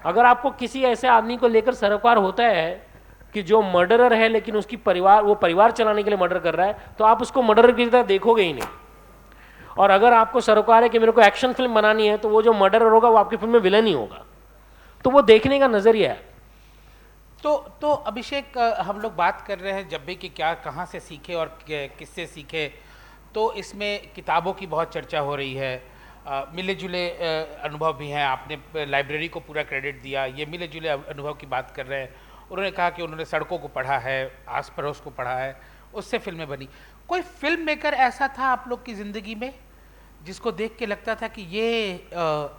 अगर आपको किसी ऐसे आदमी को लेकर सरोकार होता है कि जो मर्डरर है लेकिन उसकी वो परिवार चलाने के लिए मर्डर कर रहा है, तो आप उसको मर्डरर की तरह देखोगे ही नहीं। और अगर आपको सरोकार है कि मेरे को एक्शन फिल्म बनानी है, तो वो जो मर्डरर होगा वो आपकी फिल्म में विलन ही होगा। तो वो देखने का नज़रिया है। तो अभिषेक, हम लोग बात कर रहे हैं जब भी कि क्या कहाँ से सीखे और किससे सीखे, तो इसमें किताबों की बहुत चर्चा हो रही है, मिले जुले अनुभव भी हैं। आपने लाइब्रेरी को पूरा क्रेडिट दिया, ये मिले जुले अनुभव की बात कर रहे हैं। उन्होंने कहा कि उन्होंने सड़कों को पढ़ा है, आस पड़ोस को पढ़ा है, उससे फिल्में बनी। कोई फिल्म मेकर ऐसा था आप लोग की ज़िंदगी में जिसको देख के लगता था कि ये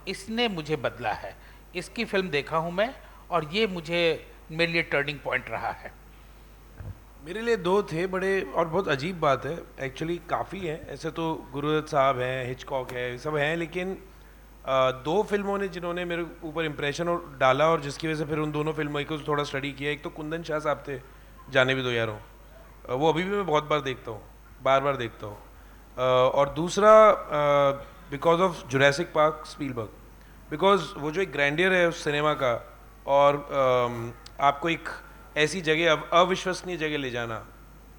इसने मुझे बदला है, इसकी फिल्म देखा हूँ मैं और ये मेरे लिए टर्निंग पॉइंट रहा है? मेरे लिए दो थे बड़े, और बहुत अजीब बात है एक्चुअली, काफ़ी हैं ऐसे तो। गुरुदत्त साहब हैं, हिचकॉक है, सब हैं, लेकिन दो फिल्मों ने जिन्होंने मेरे ऊपर इम्प्रेशन डाला और जिसकी वजह से फिर उन दोनों फिल्मों को थोड़ा स्टडी किया। एक तो कुंदन शाह साहब थे, जाने भी दो यारों, वो अभी भी मैं बहुत बार देखता हूँ, बार बार देखता हूँ। और दूसरा because of Jurassic park, Spielberg, because वो जो एक ग्रैंडियर है उस सिनेमा का, और आपको एक ऐसी जगह, अविश्वसनीय जगह ले जाना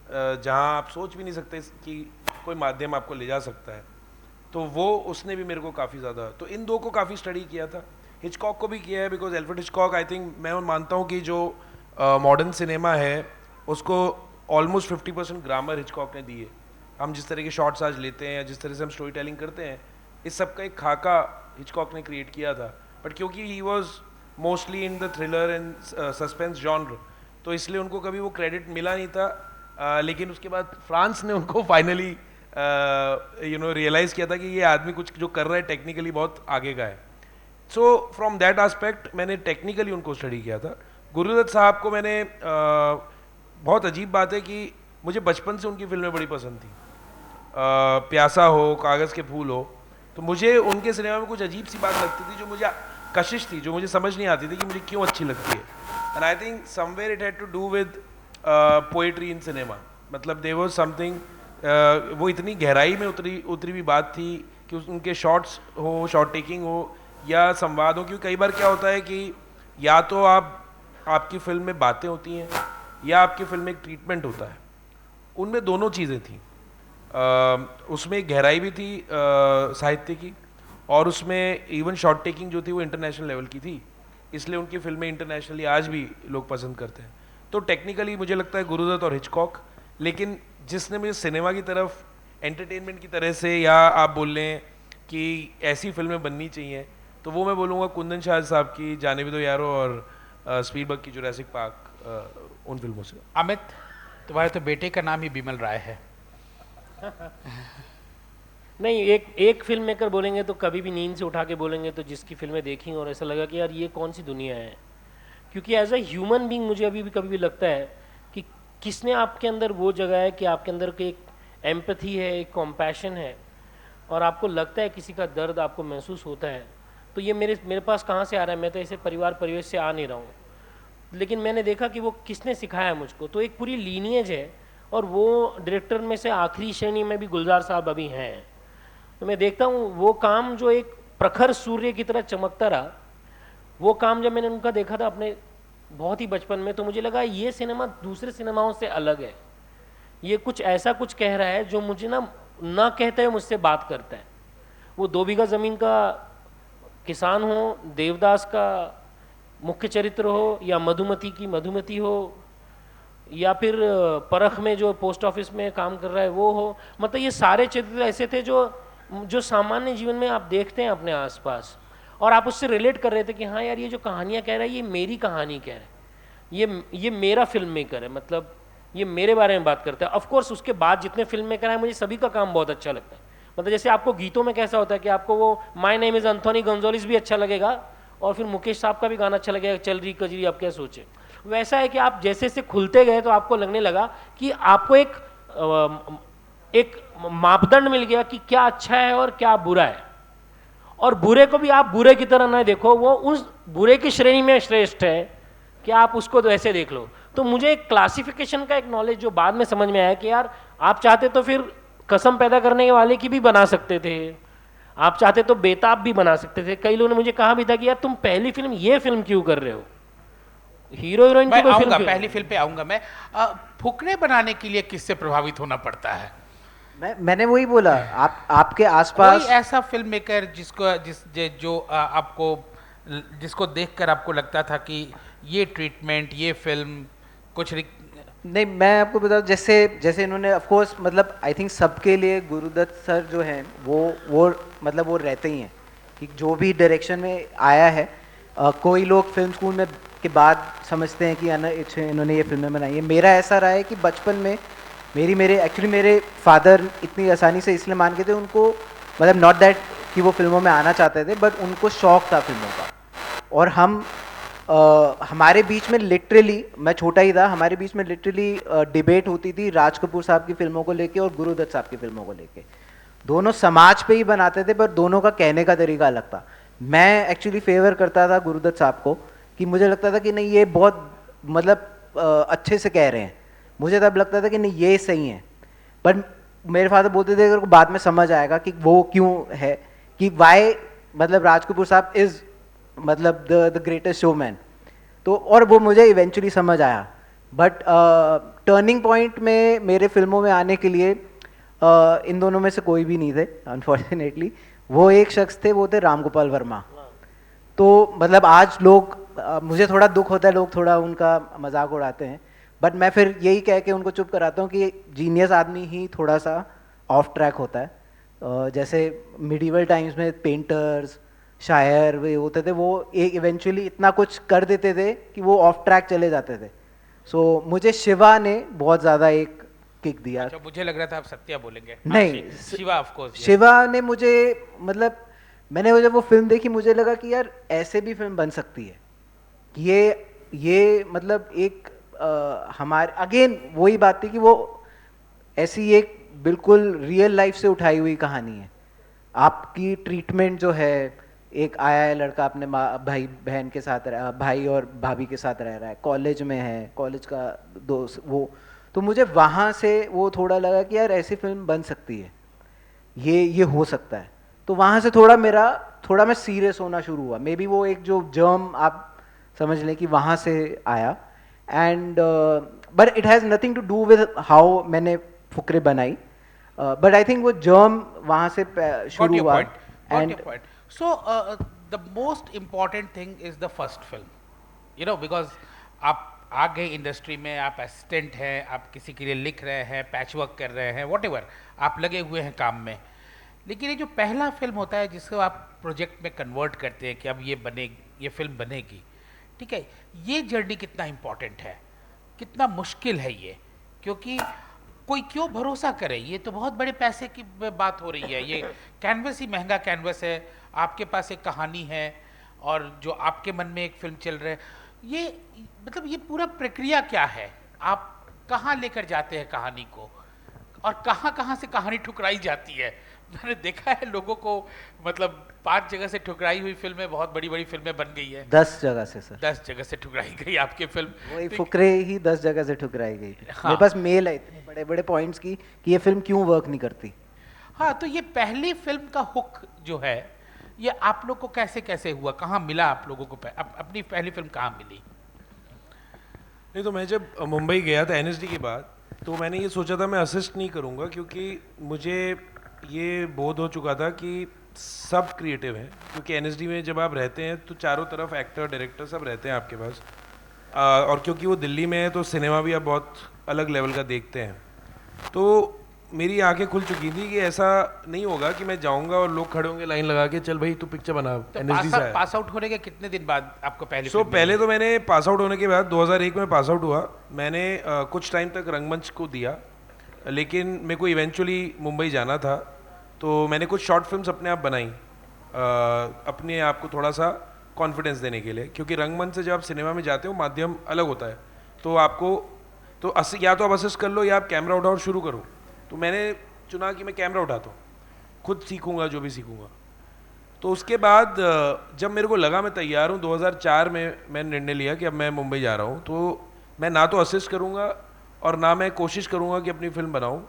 जहाँ आप सोच भी नहीं सकते कि कोई माध्यम आपको ले जा सकता है, तो वो उसने भी मेरे को काफ़ी ज़्यादा, तो इन दो को काफ़ी स्टडी किया था। हिचकॉक को भी किया है, because Alfred Hitchcock, I think मैं मानता हूँ कि जो मॉडर्न सिनेमा है उसको ऑलमोस्ट 50% ग्रामर हिचकॉक ने दी है। हम जिस तरह के शॉट्स आज लेते हैं या जिस तरह से हम स्टोरी टेलिंग करते हैं, इस सब का एक खाका हिचकॉक ने क्रिएट किया था। बट क्योंकि he was mostly in the thriller and suspense genre, तो इसलिए उनको कभी वो क्रेडिट मिला नहीं था। लेकिन उसके बाद फ्रांस ने उनको फाइनली रियलाइज़ किया था कि ये आदमी कुछ जो कर रहा है टेक्निकली बहुत आगे का है। सो फ्रॉम दैट एस्पेक्ट मैंने टेक्निकली उनको स्टडी किया था। गुरुदत्त साहब को मैंने बहुत अजीब बात है कि मुझे बचपन से उनकी फिल्में बड़ी पसंद थी, प्यासा हो, कागज़ के फूल हो, तो मुझे उनके सिनेमा में कुछ अजीब सी बात लगती थी जो मुझे कशिश थी, जो मुझे समझ नहीं आती थी कि मुझे क्यों अच्छी लगती है। And I think somewhere it had to do with poetry in cinema, मतलब देयर वाज समथिंग, वो इतनी गहराई में उतरी हुई बात थी कि उनके शॉट्स हो, शॉट टेकिंग हो या संवाद हो। क्योंकि कई बार क्या होता है कि या तो आपकी फिल्म में बातें होती हैं या आपकी फिल्म में एक ट्रीटमेंट होता है, उनमें दोनों चीज़ें थी। उसमें एक गहराई भी थी साहित्य की, और उसमें इवन शॉट टेकिंग जो थी वो इंटरनेशनल लेवल की थी, इसलिए उनकी फिल्में इंटरनेशनली आज भी लोग पसंद करते हैं। तो टेक्निकली मुझे लगता है गुरुदत्त और हिचकॉक, लेकिन जिसने मुझे सिनेमा की तरफ एंटरटेनमेंट की तरह से, या आप बोल लें कि ऐसी फिल्में बननी चाहिए, तो वो मैं बोलूँगा कुंदन शाह साहब की जाने भी दो यारो और स्पीलबर्ग की जुरासिक पार्क, उन फिल्मों से। अमित, तुम्हारे तो बेटे का नाम ही बिमल राय है। नहीं, एक फिल्म मेकर बोलेंगे तो कभी भी नींद से उठा के बोलेंगे तो जिसकी फिल्में देखी और ऐसा लगा कि यार ये कौन सी दुनिया है। क्योंकि एज अ ह्यूमन बीइंग मुझे अभी भी कभी भी लगता है कि किसने आपके अंदर वो जगह है कि आपके अंदर की एक एम्पैथी है, एक कॉम्पैशन है, और आपको लगता है किसी का दर्द आपको महसूस होता है। तो ये मेरे पास कहाँ से आ रहा है? मैं तो ऐसे परिवेश से आ नहीं रहा हूँ, लेकिन मैंने देखा कि वो किसने सिखाया मुझको। तो एक पूरी लीनियज है, और वो डायरेक्टर में से आखिरी श्रेणी में भी गुलजार साहब अभी हैं। तो मैं देखता हूँ वो काम जो एक प्रखर सूर्य की तरह चमकता रहा, वो काम जब मैंने उनका देखा था अपने बहुत ही बचपन में, तो मुझे लगा ये सिनेमा दूसरे सिनेमाओं से अलग है। ये कुछ ऐसा कुछ कह रहा है जो मुझे ना कहते हुए मुझसे बात करता है। वो 2 बीघा ज़मीन का किसान हो, देवदास का मुख्य चरित्र हो, या मधुमती की मधुमती हो, या फिर परख में जो पोस्ट ऑफिस में काम कर रहा है वो हो, मतलब ये सारे चरित्र ऐसे थे जो सामान्य जीवन में आप देखते हैं अपने आसपास, और आप उससे रिलेट कर रहे थे कि हाँ यार ये जो कहानियाँ कह रहा है ये मेरी कहानी कह रहा है, ये मेरा फिल्म मेकर है। मतलब ये मेरे बारे में बात करता है। ऑफ कोर्स उसके बाद जितने फिल्म मेकर आए मुझे सभी का काम बहुत अच्छा लगता है। मतलब जैसे आपको गीतों में कैसा होता है कि आपको वो my name is Anthony Gonsalves भी अच्छा लगेगा और फिर मुकेश साहब का भी गाना अच्छा लगेगा, चल रही कजरी आप क्या सोचे। वैसा है कि आप जैसे जैसे खुलते गए तो आपको लगने लगा कि आपको एक मापदंड मिल गया कि क्या अच्छा है और क्या बुरा है, और बुरे को भी आप बुरे की तरह ना देखो, वो उस बुरे की श्रेणी में श्रेष्ठ है कि आप उसको तो ऐसे देख लो। तो मुझे एक क्लासिफिकेशन का एक नॉलेज जो बाद में समझ में आया कि यार आप चाहते तो फिर कसम पैदा करने वाले की भी बना सकते थे, आप चाहते तो बेताब भी बना सकते थे। कई लोगों ने मुझे कहा भी था कि यार तुम पहली फिल्म ये फिल्म क्यों कर रहे हो, हीरो हीरोइन मैं की कोई आऊंगा, फिल्म क्यों? पहली फिल्म पे आऊंगा मैं। फुकरे बनाने के लिए किससे प्रभावित होना पड़ता है? मैंने वही बोला, आपके कोई आसपास ऐसा फिल्म मेकर जिसको देखकर आपको लगता था कि ये ट्रीटमेंट, ये फिल्म कुछ नहीं, मैं आपको बताऊं, जैसे जैसे इन्होंने ऑफ कोर्स मतलब आई थिंक सबके लिए गुरुदत्त सर जो हैं वो मतलब वो रहते ही हैं कि जो भी डायरेक्शन में आया है, कोई लोग फिल्म स्कूल में के बाद समझते हैं कि इन्होंने ये फिल्में बनाई है। मेरा ऐसा रहा है कि बचपन में मेरे फादर इतनी आसानी से इसलिए मान के थे, उनको मतलब नॉट दैट कि वो फिल्मों में आना चाहते थे, बट उनको शौक था फिल्मों का। और हमारे बीच में लिटरली, मैं छोटा ही था, हमारे बीच में लिटरली डिबेट होती थी राज कपूर साहब की फिल्मों को लेके और गुरुदत्त साहब की फिल्मों को लेके। दोनों समाज पे ही बनाते थे, पर दोनों का कहने का तरीका अलग था। मैं एक्चुअली फेवर करता था गुरुदत्त साहब को, कि मुझे लगता था कि नहीं ये बहुत मतलब अच्छे से कह रहे हैं, मुझे तब लगता था कि नहीं ये सही है। पर मेरे फादर बोलते थे अगर बाद में समझ आएगा कि वो क्यों है, कि वाई मतलब राज कपूर साहब इज़ मतलब द ग्रेटेस्ट शोमैन। तो और वो मुझे इवेंचुअली समझ आया। बट टर्निंग पॉइंट में मेरे फिल्मों में आने के लिए इन दोनों में से कोई भी नहीं थे अनफॉर्चुनेटली। वो एक शख्स थे, वो थे राम गोपाल वर्मा। तो मतलब आज लोग मुझे थोड़ा दुख होता है, लोग थोड़ा उनका मजाक उड़ाते हैं, बट मैं फिर यही कह के उनको चुप कराता हूँ कि जीनियस आदमी ही थोड़ा सा ऑफ ट्रैक होता है। जैसे मिडीवल टाइम्स में पेंटर्स, शायर वे होते थे, वो एक इवेंचुअली इतना कुछ कर देते थे कि वो ऑफ ट्रैक चले जाते थे। सो मुझे शिवा ने बहुत ज़्यादा एक किक दिया। अच्छा, मुझे लग रहा था आप सत्या बोलेंगे। नहीं, शिवा ऑफ कोर्स। शिवा ने मुझे मतलब मैंने जब वो फिल्म देखी मुझे लगा कि यार ऐसे भी फिल्म बन सकती है। ये मतलब एक हमारे अगेन वही बात थी कि वो ऐसी एक बिल्कुल रियल लाइफ से उठाई हुई कहानी है। आपकी ट्रीटमेंट जो है, एक आया है लड़का अपने भाई बहन के साथ भाई और भाभी के साथ रह रहा है, कॉलेज में है, कॉलेज का दोस्त वो, तो मुझे वहाँ से वो थोड़ा लगा कि यार ऐसी फिल्म बन सकती है, ये हो सकता है। तो वहाँ से थोड़ा मैं सीरियस होना शुरू हुआ। मे बी वो एक जो जर्म आप समझ लें कि वहाँ से आया। And but it has nothing to do with how मैंने फुकरे बनाई, बट आई थिंक वो जर्म वहाँ से शुरू हुआ। And so the most important thing is the first film, you know, because आप आ गए इंडस्ट्री में, आप असिस्टेंट हैं, आप किसी के लिए लिख रहे हैं, पैच वर्क कर रहे हैं, whatever, आप लगे हुए हैं काम में। लेकिन ये जो पहला फिल्म होता है जिसको आप प्रोजेक्ट में कन्वर्ट करते हैं कि अब ये फिल्म बनेगी, ठीक है, ये जर्नी कितना इम्पोर्टेंट है, कितना मुश्किल है ये, क्योंकि कोई क्यों भरोसा करे, ये तो बहुत बड़े पैसे की बात हो रही है, ये कैनवस ही महंगा कैनवस है, आपके पास एक कहानी है और जो आपके मन में एक फिल्म चल रहा है, ये मतलब ये पूरा प्रक्रिया क्या है, आप कहाँ लेकर जाते हैं कहानी को और कहाँ कहाँ से कहानी ठुकराई जाती है। मैंने देखा है लोगों को, मतलब 5 जगह से ठुकराई हुई फिल्में बहुत बड़ी बड़ी फिल्में बन गई है। 10 जगह से सर, 10 जगह से ठुकराई गई आपकी फिल्म। वही फुकरे ही 10 जगह से ठुकराई गई थी। हाँ। मेरे पास मेल है इतने बड़े बड़े पॉइंट्स की कि ये फिल्म क्यों वर्क नहीं करती। हाँ, तो ये पहली फिल्म का हुक जो है, ये आप लोग को कैसे कैसे हुआ, कहाँ मिला आप लोगों को, अपनी पहली फिल्म कहाँ मिली? नहीं, तो मैं जब मुंबई गया था एनएसडी के बाद, तो मैंने ये सोचा था मैं असिस्ट नहीं करूँगा, क्योंकि मुझे ये बोध हो चुका था कि सब क्रिएटिव हैं। क्योंकि एनएसडी में जब आप रहते हैं तो चारों तरफ एक्टर, डायरेक्टर सब रहते हैं आपके पास, और क्योंकि वो दिल्ली में है तो सिनेमा भी आप बहुत अलग लेवल का देखते हैं। तो मेरी आंखें खुल चुकी थी कि ऐसा नहीं होगा कि मैं जाऊंगा और लोग खड़े होंगे लाइन लगा के, चल भाई तू पिक्चर बना, तो एनएसडी से आया। पास आउट होने के कितने दिन बाद आपको पहली सो फिल्म पहले मिली? तो मैंने पास आउट होने के बाद 2001 में पास आउट हुआ। मैंने कुछ टाइम तक रंगमंच को दिया, लेकिन मेरे को इवेंचुअली मुंबई जाना था, तो मैंने कुछ शॉर्ट फिल्म्स अपने आप बनाई, अपने आप को थोड़ा सा कॉन्फिडेंस देने के लिए, क्योंकि रंगमंच से जब आप सिनेमा में जाते हो माध्यम अलग होता है, तो आपको तो या तो आप असिस्ट कर लो या आप कैमरा उठाओ और शुरू करो। तो मैंने चुना कि मैं कैमरा उठाता हूँ, खुद सीखूंगा जो भी सीखूंगा। तो उसके बाद जब मेरे को लगा मैं तैयार हूँ, 2004 में मैंने निर्णय लिया कि अब मैं मुंबई जा रहा हूँ, तो मैं ना तो असिस्ट करूँगा और ना मैं कोशिश करूँगा कि अपनी फिल्म बनाऊँ।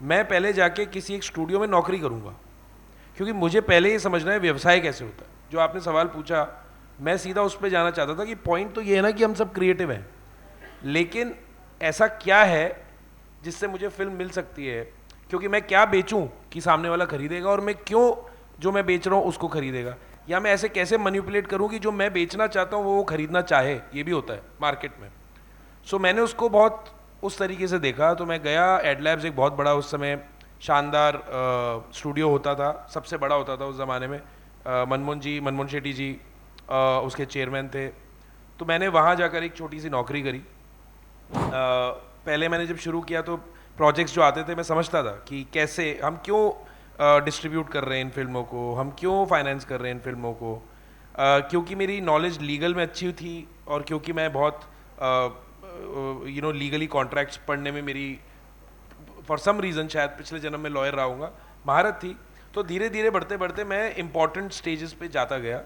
मैं पहले जाके किसी एक स्टूडियो में नौकरी करूँगा, क्योंकि मुझे पहले ये समझना है व्यवसाय कैसे होता है। जो आपने सवाल पूछा, मैं सीधा उस पर जाना चाहता था कि पॉइंट तो ये है ना कि हम सब क्रिएटिव हैं, लेकिन ऐसा क्या है जिससे मुझे फिल्म मिल सकती है, क्योंकि मैं क्या बेचूं कि सामने वाला खरीदेगा, और मैं क्यों जो मैं बेच रहा हूँ उसको खरीदेगा, या मैं ऐसे कैसे मैनिपुलेट करूँ कि जो मैं बेचना चाहता हूँ वो खरीदना चाहे। ये भी होता है मार्केट में। सो मैंने उसको बहुत उस तरीके से देखा। तो मैं गया, एडलैब्स एक बहुत बड़ा उस समय शानदार स्टूडियो होता था, सबसे बड़ा होता था उस ज़माने में। मनमोहन शेट्टी जी उसके चेयरमैन थे। तो मैंने वहाँ जाकर एक छोटी सी नौकरी करी। पहले मैंने जब शुरू किया तो प्रोजेक्ट्स जो आते थे मैं समझता था कि कैसे हम क्यों डिस्ट्रीब्यूट कर रहे हैं इन फिल्मों को, हम क्यों फाइनेंस कर रहे हैं इन फिल्मों को। क्योंकि मेरी नॉलेज लीगल में अच्छी थी, और क्योंकि मैं बहुत लीगली कॉन्ट्रैक्ट्स पढ़ने में मेरी फॉर सम रीज़न, शायद पिछले जन्म में लॉयर रहा हूँगा, महारत थी। तो धीरे धीरे बढ़ते बढ़ते मैं इंपॉर्टेंट स्टेजेस पे जाता गया।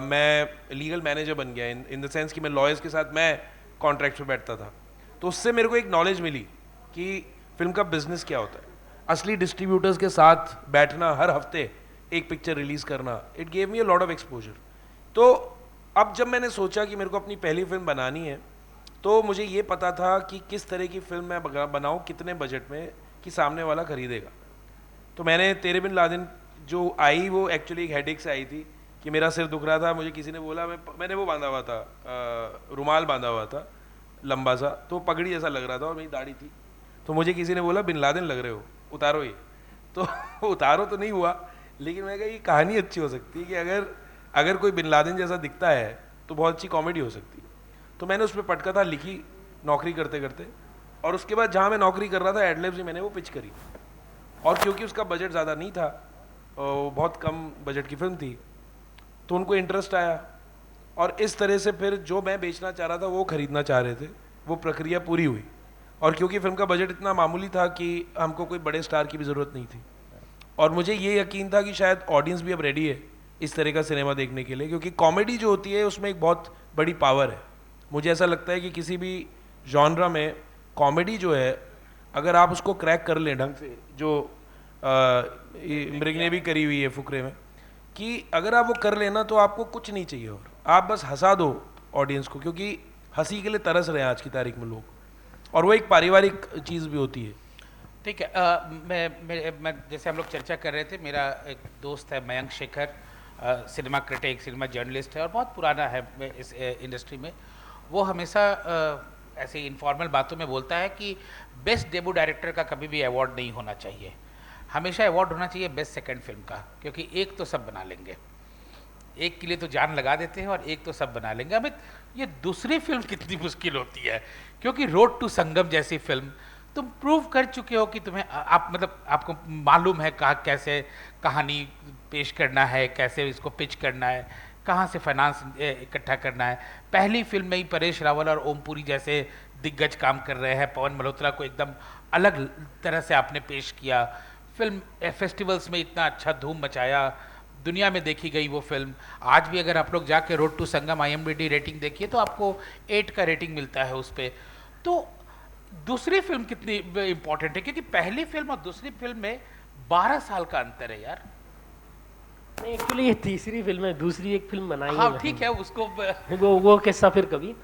मैं लीगल मैनेजर बन गया, इन द सेंस कि मैं लॉयर्स के साथ मैं कॉन्ट्रैक्ट पे बैठता था। तो उससे मेरे को एक नॉलेज मिली कि फिल्म का बिजनेस क्या होता है, असली डिस्ट्रीब्यूटर्स के साथ बैठना, हर हफ्ते एक पिक्चर रिलीज करना। It gave me a lot of exposure. तो अब जब मैंने सोचा कि मेरे को अपनी पहली फिल्म बनानी है, तो मुझे ये पता था कि किस तरह की फिल्म मैं बनाऊं, कितने बजट में, कि सामने वाला खरीदेगा। तो मैंने तेरे बिन लादेन जो आई, वो एक्चुअली एक हेडेक से आई थी कि मेरा सिर दुख रहा था। मुझे किसी ने बोला, मैंने वो बांधा हुआ था, रुमाल बांधा हुआ था लंबा सा, तो पगड़ी जैसा लग रहा था और मेरी दाढ़ी थी। तो मुझे किसी ने बोला बिन लादेन लग रहे हो, उतारो ये। तो उतारो तो नहीं हुआ, लेकिन मैं कहा ये कहानी अच्छी हो सकती है कि अगर कोई बिन लादेन जैसा दिखता है तो बहुत अच्छी कॉमेडी हो सकती है। तो मैंने उस पर पटकथा लिखी नौकरी करते करते, और उसके बाद जहाँ मैं नौकरी कर रहा था एडलैब्स में मैंने वो पिच करी। और क्योंकि उसका बजट ज़्यादा नहीं था, बहुत कम बजट की फिल्म थी, तो उनको इंटरेस्ट आया, और इस तरह से फिर जो मैं बेचना चाह रहा था वो खरीदना चाह रहे थे। वो प्रक्रिया पूरी हुई, और क्योंकि फिल्म का बजट इतना मामूली था कि हमको कोई बड़े स्टार की भी ज़रूरत नहीं थी, और मुझे ये यकीन था कि शायद ऑडियंस भी अब रेडी है इस तरह का सिनेमा देखने के लिए, क्योंकि कॉमेडी जो होती है उसमें एक बहुत बड़ी पावर है। मुझे ऐसा लगता है कि किसी भी जॉनरा में कॉमेडी जो है, अगर आप उसको क्रैक कर लें ढंग से, जो मृग ने भी करी हुई है फुकरे में, कि अगर आप वो कर लेना तो आपको कुछ नहीं चाहिए, और आप बस हंसा दो ऑडियंस को, क्योंकि हंसी के लिए तरस रहे हैं आज की तारीख में लोग, और वो एक पारिवारिक चीज़ भी होती है। ठीक है। मैं जैसे हम लोग चर्चा कर रहे थे, मेरा एक दोस्त है Mayank Shekhar, cinema critic, cinema journalist है, और बहुत पुराना है इस इंडस्ट्री में। वो हमेशा ऐसे इनफॉर्मल बातों में बोलता है कि बेस्ट डेब्यू डायरेक्टर का कभी भी अवार्ड नहीं होना चाहिए, हमेशा अवार्ड होना चाहिए बेस्ट सेकंड फिल्म का, क्योंकि एक तो सब बना लेंगे, एक के लिए तो जान लगा देते हैं, और एक तो सब बना लेंगे। अमित, ये दूसरी फिल्म कितनी मुश्किल होती है, क्योंकि रोड टू संगम जैसी फिल्म तुम प्रूव कर चुके हो कि तुम्हें आपको मालूम है कैसे कहानी पेश करना है, कैसे इसको पिच करना है, कहाँ से फाइनेंस इकट्ठा करना है। पहली फिल्म में ही परेश रावल और ओमपुरी जैसे दिग्गज काम कर रहे हैं, पवन मल्होत्रा को एकदम अलग तरह से आपने पेश किया। फिल्म फेस्टिवल्स में इतना अच्छा धूम मचाया, दुनिया में देखी गई वो फिल्म। आज भी अगर आप लोग जाके road to Sangam IMDb rating देखिए तो आपको 8 का रेटिंग मिलता है उस पर। तो दूसरी फिल्म कितनी इंपॉर्टेंट है, क्योंकि पहली फिल्म और दूसरी फिल्म में 12 साल का अंतर है यार। नहीं, एक्चुअली ये तीसरी फिल्म है, दूसरी एक फिल्म बनाई हाँ है। ठीक है, उसको वो किस्सा फिर कभी।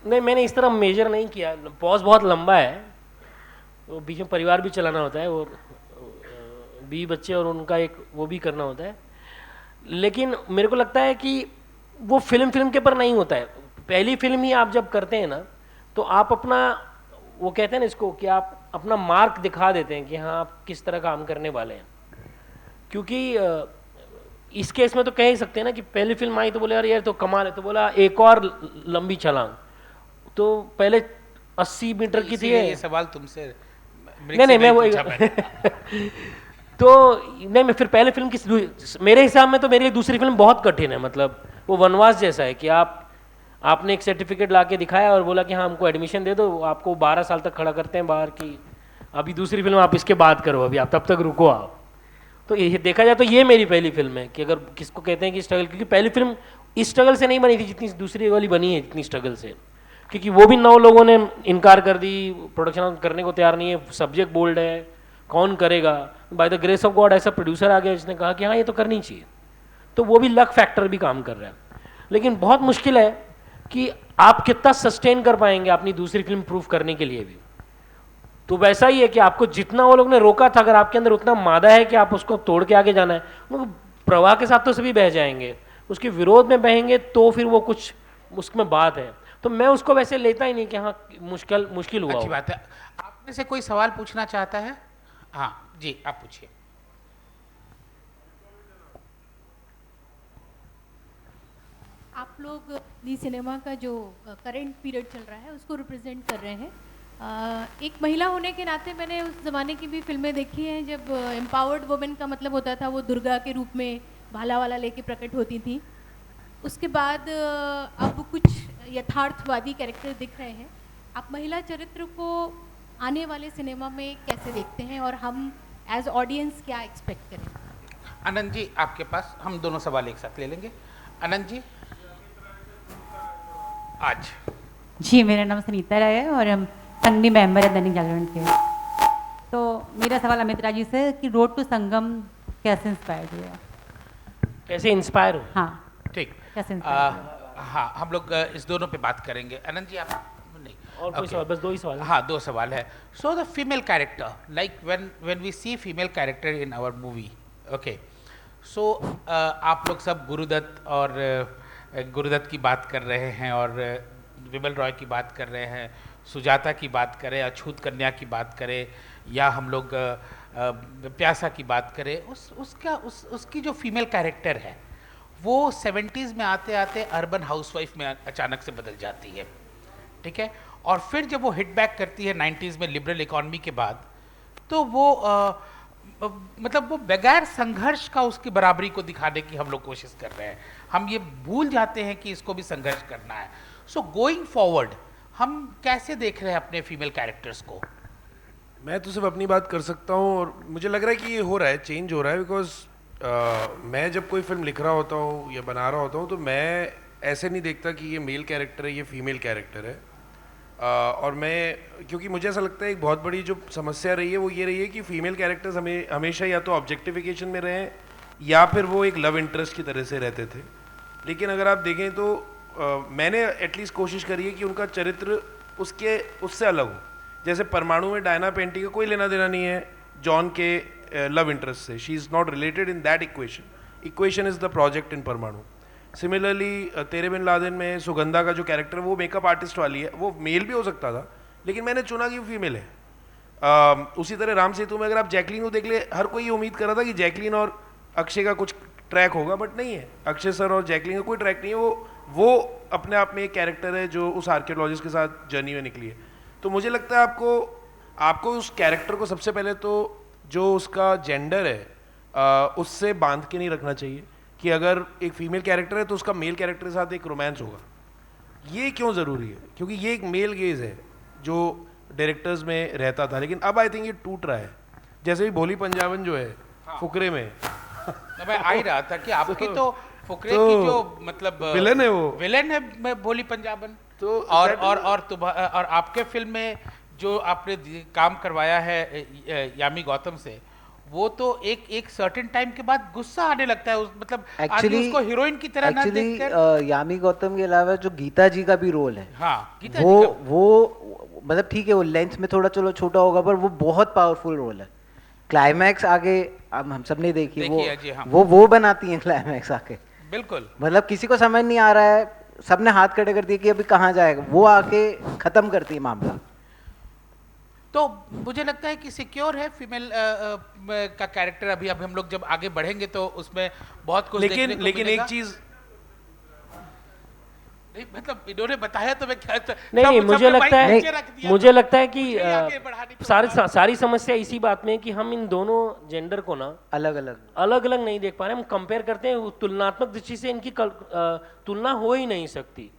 नहीं, मैंने इस तरह मेजर नहीं किया। पॉज बहुत लंबा है, वो बीच में परिवार भी चलाना होता है, और बीवी बच्चे और उनका एक वो भी करना होता है। लेकिन मेरे को लगता है कि वो फिल्म के पर नहीं होता है। पहली फिल्म ही आप जब करते हैं ना, तो आप अपना, वो कहते हैं ना इसको, कि आप अपना मार्क दिखा देते हैं कि हाँ आप किस तरह काम करने वाले हैं। क्योंकि इस केस में तो कह ही सकते हैं ना कि पहली फिल्म आई तो बोले यार ये तो कमाल है, तो बोला एक और लंबी छलांग। तो पहले 80 मीटर की थी, इसीलिए ये सवाल तुमसे नहीं मैं वो पूछा मैंने। तो नहीं मैं फिर पहले फिल्म की, मेरे हिसाब में तो मेरी दूसरी फिल्म बहुत कठिन है। मतलब वो वनवास जैसा है कि आपने एक सर्टिफिकेट ला के दिखाया और बोला कि हाँ हमको एडमिशन दे दो, आपको 12 साल तक खड़ा करते हैं बाहर की, अभी दूसरी फिल्म आप इसके बाद करो, अभी आप तब तक रुको आप। तो ये देखा जाए तो ये मेरी पहली फिल्म है कि अगर किसको कहते हैं कि स्ट्रगल, क्योंकि पहली फिल्म इस स्ट्रगल से नहीं बनी थी जितनी दूसरी वाली बनी है, जितनी स्ट्रगल से, क्योंकि वो भी 9 लोगों ने इनकार कर दी, प्रोडक्शन करने को तैयार नहीं है, सब्जेक्ट बोल्ड है, कौन करेगा। By the grace of God ऐसा प्रोड्यूसर आ गया जिसने कहा कि हाँ ये तो करनी चाहिए। तो वो भी लक फैक्टर भी काम कर रहा है। लेकिन बहुत मुश्किल है कि आप कितना सस्टेन कर पाएंगे अपनी दूसरी फिल्म प्रूफ करने के लिए भी। तो वैसा ही है कि आपको जितना वो लोग ने रोका था, अगर आपके अंदर उतना मादा है कि आप उसको तोड़ के आगे जाना है, वो प्रवाह के साथ तो सभी बह जाएंगे, उसके विरोध में बहेंगे तो फिर वो कुछ उसमें बात है। तो मैं उसको वैसे लेता ही नहीं कि हाँ मुश्किल हुआ अच्छी हो। बात है। आप में से कोई सवाल पूछना चाहता है? हाँ जी, आप पूछिए। आप लोग दी सिनेमा का जो करंट पीरियड चल रहा है उसको रिप्रेजेंट कर रहे हैं। एक महिला होने के नाते मैंने उस ज़माने की भी फिल्में देखी हैं जब एम्पावर्ड वुमेन का मतलब होता था वो दुर्गा के रूप में भाला वाला लेके प्रकट होती थी। उसके बाद अब कुछ यथार्थवादी कैरेक्टर दिख रहे हैं। आप महिला चरित्र को आने वाले सिनेमा में कैसे देखते हैं और हम एज ऑडियंस क्या एक्सपेक्ट करें? आनंद जी आपके पास, हम दोनों सवाल एक साथ ले लेंगे। आनंद जी। आज जी, मेरा नाम सुनीता राय है और हम संघनी मेंबर है दैनिक जागरण के। तो मेरा सवाल अमित राज जी से कि रोड टू संगम कैसे इंस्पायर्ड हुआ? कैसे इंस्पायर हो? हाँ, ठीक। कैसे इंस्पायर्ड हुआ? हाँ, हम लोग इस दोनों पे बात करेंगे। आनंद जी आप नहीं, और कोई सवाल? बस 2 ही सवाल। हाँ 2 सवाल है। So the female character, like when we see female character in our movie, okay, so आप लोग सब गुरुदत्त और गुरुदत्त की बात कर रहे हैं और विमल रॉय की बात कर रहे हैं, सुजाता की बात करें, अछूत कन्या की बात करें, या हम लोग प्यासा की बात करें, उसकी जो फीमेल कैरेक्टर है वो 70s में आते आते अर्बन हाउसवाइफ में अचानक से बदल जाती है, ठीक है। और फिर जब वो हिट बैक करती है 90s में लिबरल इकॉनमी के बाद, तो वो मतलब वो बगैर संघर्ष का उसकी बराबरी को दिखाने की हम लोग कोशिश कर रहे हैं। हम ये भूल जाते हैं कि इसको भी संघर्ष करना है। सो गोइंग फॉरवर्ड हम कैसे देख रहे हैं अपने फीमेल कैरेक्टर्स को? मैं तो सिर्फ अपनी बात कर सकता हूँ और मुझे लग रहा है कि ये हो रहा है, चेंज हो रहा है। बिकॉज मैं जब कोई फिल्म लिख रहा होता हूँ या बना रहा होता हूँ तो मैं ऐसे नहीं देखता कि ये मेल कैरेक्टर है, ये फीमेल कैरेक्टर है। और मैं, क्योंकि मुझे ऐसा लगता है एक बहुत बड़ी जो समस्या रही है वो ये रही है कि फीमेल कैरेक्टर्स हमेशा या तो ऑब्जेक्टिफिकेशन में रहे या फिर वो एक लव इंटरेस्ट की तरह से रहते थे। लेकिन अगर आप देखें तो मैंने एटलीस्ट कोशिश करी है कि उनका चरित्र उससे अलग हो। जैसे परमाणु में डायना पेंटी का कोई लेना देना नहीं है जॉन के लव इंटरेस्ट से। She is not related in that equation is the project in परमाणु। सिमिलरली तेरे बिन लादेन में सुगंधा का जो कैरेक्टर है वो मेकअप आर्टिस्ट वाली है, वो मेल भी हो सकता था लेकिन मैंने चुना कि वो फीमेल है। उसी तरह राम सेतु में अगर आप जैकलीन को देख ले, हर कोई ये उम्मीद कर रहा था कि जैकलीन और अक्षय का कुछ ट्रैक होगा, बट नहीं है। अक्षय सर और जैकलीन का कोई ट्रैक नहीं है। वो अपने आप में एक कैरेक्टर है जो उस आर्कियोलॉजिस्ट के साथ जर्नी में निकली है। तो मुझे लगता है आपको उस कैरेक्टर को सबसे पहले तो जो उसका जेंडर है उससे बांध के नहीं रखना चाहिए कि अगर एक फीमेल कैरेक्टर है तो उसका मेल कैरेक्टर के साथ एक रोमांस होगा। ये क्यों ज़रूरी है? क्योंकि ये एक मेल गेज है जो डायरेक्टर्स में रहता था, लेकिन अब आई थिंक ये टूट रहा है। जैसे भी भोली पंजाबन जो है फुकरे में, मैं आ ही रहा था कि आपकी तो फुकरे तो की जो मतलब विलन है, वो विलन है भोली पंजाबन। तो और आपके फिल्म में जो आपने काम करवाया है यामी गौतम से, वो तो एक सर्टेन टाइम के बाद गुस्सा आने लगता है मतलब आदमी उसको हीरोइन की तरह ना देखकर। यामी गौतम के अलावा जो गीता जी का भी रोल है, हाँ, गीता वो जी का वो मतलब ठीक है वो लेंथ में थोड़ा चलो छोटा होगा पर वो बहुत पावरफुल रोल है। क्लाइमैक्स आगे हम सब ने देखी हाँ। वो बनाती हैं क्लाइमैक्स आके, बिल्कुल। मतलब किसी को समझ नहीं आ रहा है, सबने हाथ खड़े कर दिए कि अभी कहाँ जाएगा, वो आके खत्म करती है मामला। तो मुझे लगता है कि सिक्योर है फीमेल का कैरेक्टर। अभी हम लोग जब आगे बढ़ेंगे तो उसमें बहुत कुछ देखने लेकिन को लेकिन मिलेगा। एक चीज नहीं, मतलब इन्होंने बताया तो मैं क्या नहीं, मुझे लगता है कि मुझे आगे बढ़ाने को सारी समस्या इसी बात में है कि हम इन दोनों जेंडर को ना अलग अलग अलग अलग नहीं देख पा रहे। हम कंपेयर करते हैं, तुलनात्मक दृष्टि से इनकी तुलना हो ही नहीं सकती।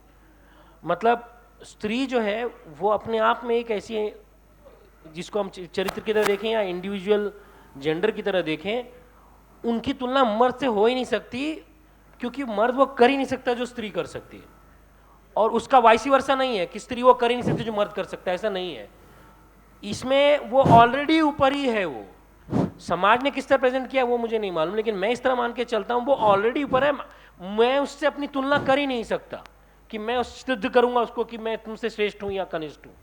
मतलब स्त्री जो है वो अपने आप में एक ऐसी, जिसको हम चरित्र की तरह देखें या इंडिविजुअल जेंडर की तरह देखें, उनकी तुलना मर्द से हो ही नहीं सकती, क्योंकि मर्द वो कर ही नहीं सकता जो स्त्री कर सकती है, और उसका वाइसी वर्सा नहीं है कि स्त्री वो कर ही नहीं सकती जो मर्द कर सकता है, ऐसा नहीं है। इसमें वो ऑलरेडी ऊपर ही है। वो समाज ने किस तरह प्रेजेंट किया वो मुझे नहीं मालूम, लेकिन मैं इस तरह मान के चलता हूँ वो ऑलरेडी ऊपर है। मैं उससे अपनी तुलना कर ही नहीं सकता कि मैं सिद्ध करूंगा उसको कि मैं तुमसे श्रेष्ठ हूँ या कनिष्ठ हूँ।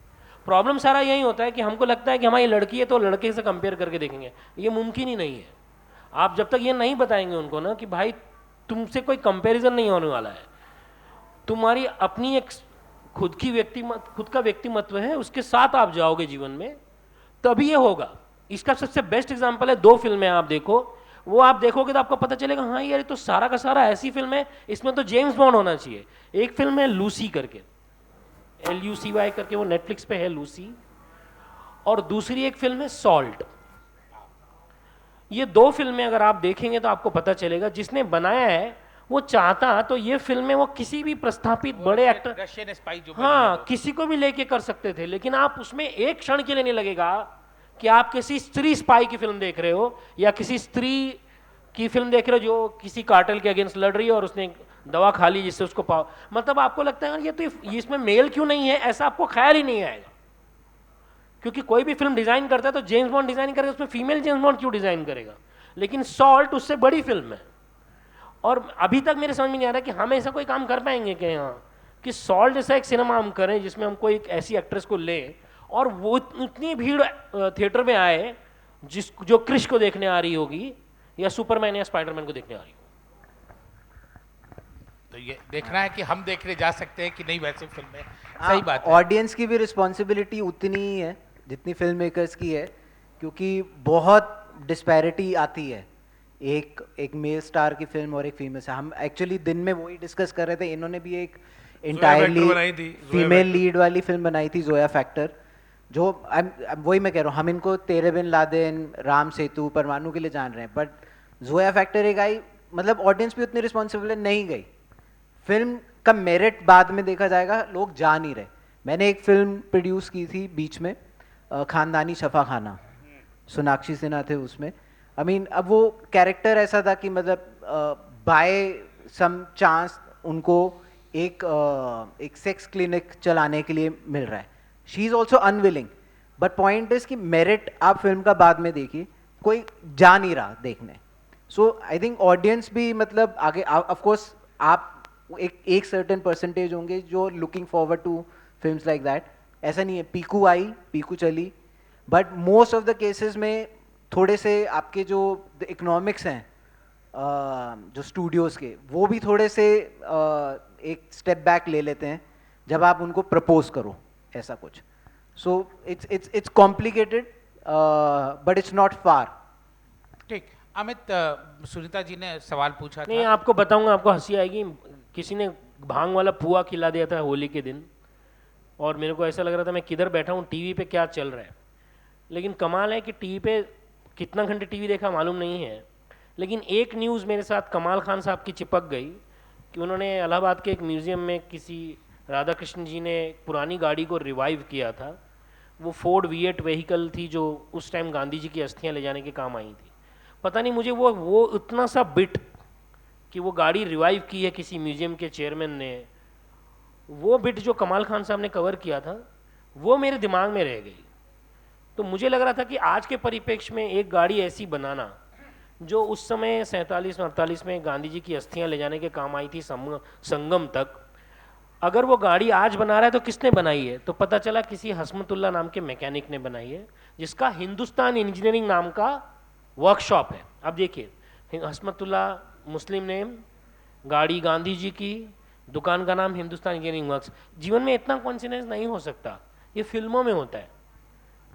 प्रॉब्लम सारा यही होता है कि हमको लगता है कि हमारी लड़की है तो लड़के से कंपेयर करके देखेंगे, ये मुमकिन ही नहीं है। आप जब तक ये नहीं बताएंगे उनको ना कि भाई तुमसे कोई कंपैरिजन नहीं होने वाला है, तुम्हारी अपनी एक खुद का व्यक्तिमत्व है, उसके साथ आप जाओगे जीवन में, तभी ये होगा। इसका सबसे बेस्ट एग्जांपल है 2 फिल्में आप देखो, वो आप देखोगे तो आपको पता चलेगा हाँ यार ये तो सारा का सारा ऐसी फिल्म है, इसमें तो जेम्स बॉन्ड होना चाहिए। एक फिल्म है लूसी करके, LUCY करके, वो नेटफ्लिक्स पे है लूसी, और दूसरी एक फिल्म है सॉल्ट। ये 2 फिल्में अगर आप देखेंगे तो आपको पता चलेगा जिसने बनाया है वो चाहता तो ये फिल्में वो किसी भी प्रस्थापित बड़े एक्टर, रशियन स्पाई जो हाँ, किसी को भी लेके कर सकते थे, लेकिन आप उसमें एक क्षण के लिए नहीं लगेगा कि आप किसी स्त्री स्पाई की फिल्म देख रहे हो या किसी स्त्री की फिल्म देख रहे हो जो किसी कार्टेल के अगेंस्ट लड़ रही है और उसने दवा खा ली जिससे उसको पाव, मतलब आपको लगता है ये तो इसमें मेल क्यों नहीं है, ऐसा आपको ख्याल ही नहीं आएगा। क्योंकि कोई भी फिल्म डिजाइन करता है तो जेम्स बॉन्ड डिजाइन करेगा, उसमें फीमेल जेम्स बॉन्ड क्यों डिजाइन करेगा। लेकिन सॉल्ट उससे बड़ी फिल्म है, और अभी तक मेरे समझ में नहीं आ रहा कि हम ऐसा कोई काम कर पाएंगे कि यहाँ कि सॉल्ट जैसा एक सिनेमा हम करें जिसमें हम कोई एक ऐसी एक्ट्रेस को लें और वो इतनी भीड़ थिएटर में आए जो क्रिश को देखने आ रही होगी या सुपरमैन या स्पाइडरमैन को देखने आ रही होगी। तो ये देखना है कि हम देखने जा सकते हैं कि नहीं वैसे फिल्में। सही बात है। ऑडियंस की भी रिस्पॉन्सिबिलिटी उतनी ही है जितनी फिल्म मेकर्स की है, क्योंकि बहुत डिस्पैरिटी आती है एक मेल स्टार की फिल्म और एक फीमेल से। हम एक्चुअली दिन में वही डिस्कस कर रहे थे, इन्होंने भी एक इंटायरली फीमेल लीड वाली फिल्म बनाई थी, जोया फैक्टर, जो वही मैं कह रहा हूँ, हम इनको तेरे बिन लादेन, राम सेतु, परमाणु के लिए जान रहे हैं, बट जोया फैक्टर एक आई, मतलब ऑडियंस भी उतनी रिस्पॉन्सिबल नहीं गई। फिल्म का मेरिट बाद में देखा जाएगा, लोग जा नहीं रहे। मैंने एक फिल्म प्रोड्यूस की थी बीच में, खानदानी शफा खाना, सोनाक्षी सिन्हा थे उसमें। आई मीन अब वो कैरेक्टर ऐसा था कि मतलब बाय सम चांस उनको एक सेक्स क्लिनिक चलाने के लिए मिल रहा है। She is also unwilling, but point is कि मेरिट आप फिल्म का बाद में देखिए, कोई जा नहीं रहा देखने। सो आई थिंक ऑडियंस भी मतलब आगे, ऑफ कोर्स आप एक सर्टेन परसेंटेज होंगे जो looking forward to films like that. ऐसा नहीं है पीकू आई, पीकू चली, but most of the cases में थोड़े से आपके जो इकोनॉमिक्स हैं जो स्टूडियोज़ के, वो भी थोड़े से एक स्टेप बैक ले लेते हैं जब आप उनको प्रपोज करो ऐसा कुछ। So it's complicated but it's not far. ठीक, अमित, सुनीता जी ने सवाल पूछा नहीं, था। आपको बताऊंगा, आपको हंसी आएगी। किसी ने भांग वाला पुआ खिला दिया था होली के दिन, और मेरे को ऐसा लग रहा था मैं किधर बैठा हूँ, टीवी पे क्या चल रहा है। लेकिन कमाल है कि टीवी पे कितना घंटे टीवी देखा मालूम नहीं है, लेकिन एक न्यूज़ मेरे साथ कमाल खान साहब की चिपक गई कि उन्होंने इलाहाबाद के एक म्यूज़ियम में किसी राधा कृष्ण जी ने पुरानी गाड़ी को रिवाइव किया था। वो फोर्ड V8 व्हीकल थी जो उस टाइम गांधी जी की अस्थियां ले जाने के काम आई थी। पता नहीं मुझे वो इतना सा बिट कि वो गाड़ी रिवाइव की है किसी म्यूज़ियम के चेयरमैन ने, वो बिट जो कमाल खान साहब ने कवर किया था वो मेरे दिमाग में रह गई। तो मुझे लग रहा था कि आज के परिप्रेक्ष्य में एक गाड़ी ऐसी बनाना जो उस समय 47-48 में गांधी जी की अस्थियां ले जाने के काम आई थी संगम तक, अगर वो गाड़ी आज बना रहा है तो किसने बनाई है? तो पता चला किसी हसमतुल्ला नाम के मैकेनिक ने बनाई है, जिसका हिंदुस्तान इंजीनियरिंग नाम का वर्कशॉप है। अब देखिए, हसमतुल्ला मुस्लिम नेम, गाड़ी गांधी जी की, दुकान का नाम हिंदुस्तान इंजीनियरिंग वर्क्स। जीवन में इतना कॉन्फिडेंस नहीं हो सकता, ये फिल्मों में होता है।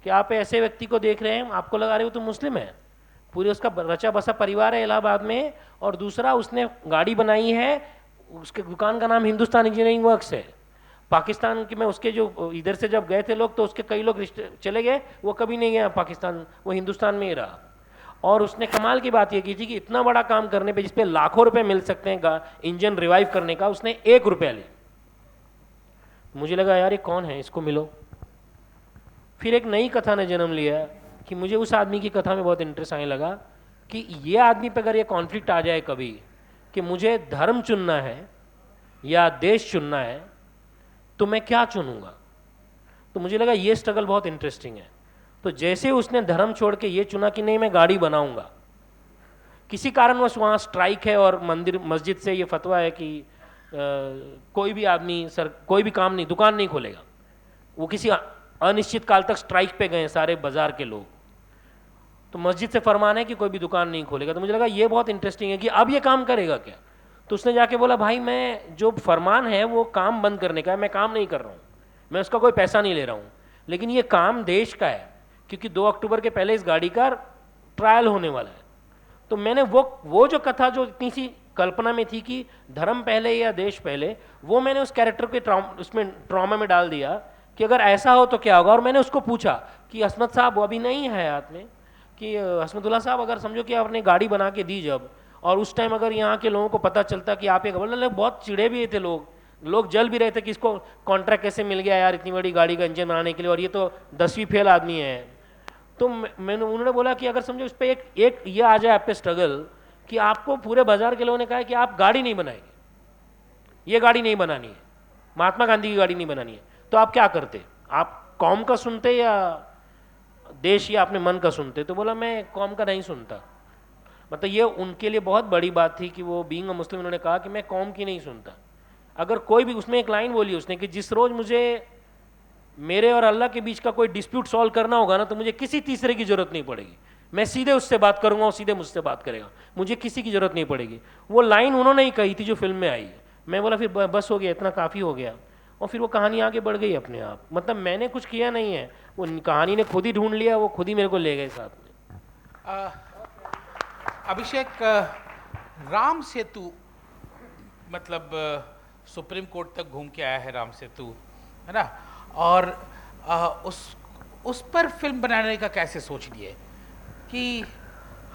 कि आप ऐसे व्यक्ति को देख रहे हैं, आपको लगा रहे हो तो मुस्लिम है, पूरी उसका रचा बसा परिवार है इलाहाबाद में, और दूसरा उसने गाड़ी बनाई है, उसके दुकान का नाम हिंदुस्तान इंजीनियरिंग वर्क्स है। पाकिस्तान की में उसके जो इधर से जब गए थे लोग तो उसके कई लोग रिश्ते चले गए, वो कभी नहीं गया पाकिस्तान, वो हिंदुस्तान में ही रहा। और उसने कमाल की बात ये की थी कि इतना बड़ा काम करने पे जिसपे लाखों रुपए मिल सकते हैं इंजन रिवाइव करने का, उसने 1 रुपया ले। मुझे लगा यार ये कौन है, इसको मिलो। फिर एक नई कथा ने जन्म लिया कि मुझे उस आदमी की कथा में बहुत इंटरेस्ट आने लगा कि ये आदमी पे अगर ये कॉन्फ्लिक्ट आ जाए कभी कि मुझे धर्म चुनना है या देश चुनना है तो मैं क्या चुनूंगा, तो मुझे लगा ये स्ट्रगल बहुत इंटरेस्टिंग है। तो जैसे उसने धर्म छोड़ के ये चुना कि नहीं मैं गाड़ी बनाऊंगा, किसी कारणवश वहाँ स्ट्राइक है और मंदिर मस्जिद से ये फतवा है कि कोई भी आदमी कोई भी काम नहीं, दुकान नहीं खोलेगा, वो किसी अनिश्चित काल तक स्ट्राइक पे गए सारे बाजार के लोग, तो मस्जिद से फरमान है कि कोई भी दुकान नहीं खोलेगा। तो मुझे लगा ये बहुत इंटरेस्टिंग है कि अब ये काम करेगा क्या। तो उसने जाके बोला भाई मैं जो फरमान है वो काम बंद करने का है, मैं काम नहीं कर रहा हूँ, मैं उसका कोई पैसा नहीं ले रहा हूँ, लेकिन ये काम देश का है क्योंकि 2 अक्टूबर के पहले इस गाड़ी का ट्रायल होने वाला है। तो मैंने वो जो कथा जो इतनी सी कल्पना में थी कि धर्म पहले या देश पहले, वो मैंने उस कैरेक्टर के उसमें ट्रॉमा में डाल दिया कि अगर ऐसा हो तो क्या होगा। और मैंने उसको पूछा कि हसमत साहब, वो अभी नहीं है हाथ में, कि हसमतुल्लाह साहब अगर समझो कि आपने गाड़ी बना के दी जब, और उस टाइम अगर यहाँ के लोगों को पता चलता कि आप एक, बहुत चिड़े भी थे लोग जल भी रहे थे कि इसको कॉन्ट्रैक्ट कैसे मिल गया यार इतनी बड़ी गाड़ी का इंजन बनाने के लिए, और ये तो 10वीं फेल आदमी है। तो उन्होंने बोला कि अगर समझो इस पर एक ये आ जाए आप पे स्ट्रगल कि आपको पूरे बाजार के लोगों ने कहा कि आप गाड़ी नहीं बनाएंगे, ये गाड़ी नहीं बनानी है, महात्मा गांधी की गाड़ी नहीं बनानी है, तो आप क्या करते, आप कौम का सुनते या देश या अपने मन का सुनते। तो बोला मैं कौम का नहीं सुनता। मतलब ये उनके लिए बहुत बड़ी बात थी कि वो बीइंग अ मुस्लिम उन्होंने कहा कि मैं कौम की नहीं सुनता। अगर कोई भी, उसमें एक लाइन बोली उसने कि जिस रोज़ मुझे मेरे और अल्लाह के बीच का कोई डिस्प्यूट सॉल्व करना होगा ना तो मुझे किसी तीसरे की जरूरत नहीं पड़ेगी, मैं सीधे उससे बात करूंगा और सीधे मुझसे बात करेगा, मुझे किसी की जरूरत नहीं पड़ेगी। वो लाइन उन्होंने ही कही थी जो फिल्म में आई। मैं बोला फिर बस हो गया, इतना काफ़ी हो गया, और फिर वो कहानी आगे बढ़ गई अपने आप। मतलब मैंने कुछ किया नहीं है, वो कहानी ने खुद ही ढूंढ लिया, वो खुद ही मेरे को ले गए साथ में। अभिषेक, राम सेतु मतलब सुप्रीम कोर्ट तक घूम के आया है राम सेतु, है ना, और उस पर फिल्म बनाने का कैसे सोच लिए कि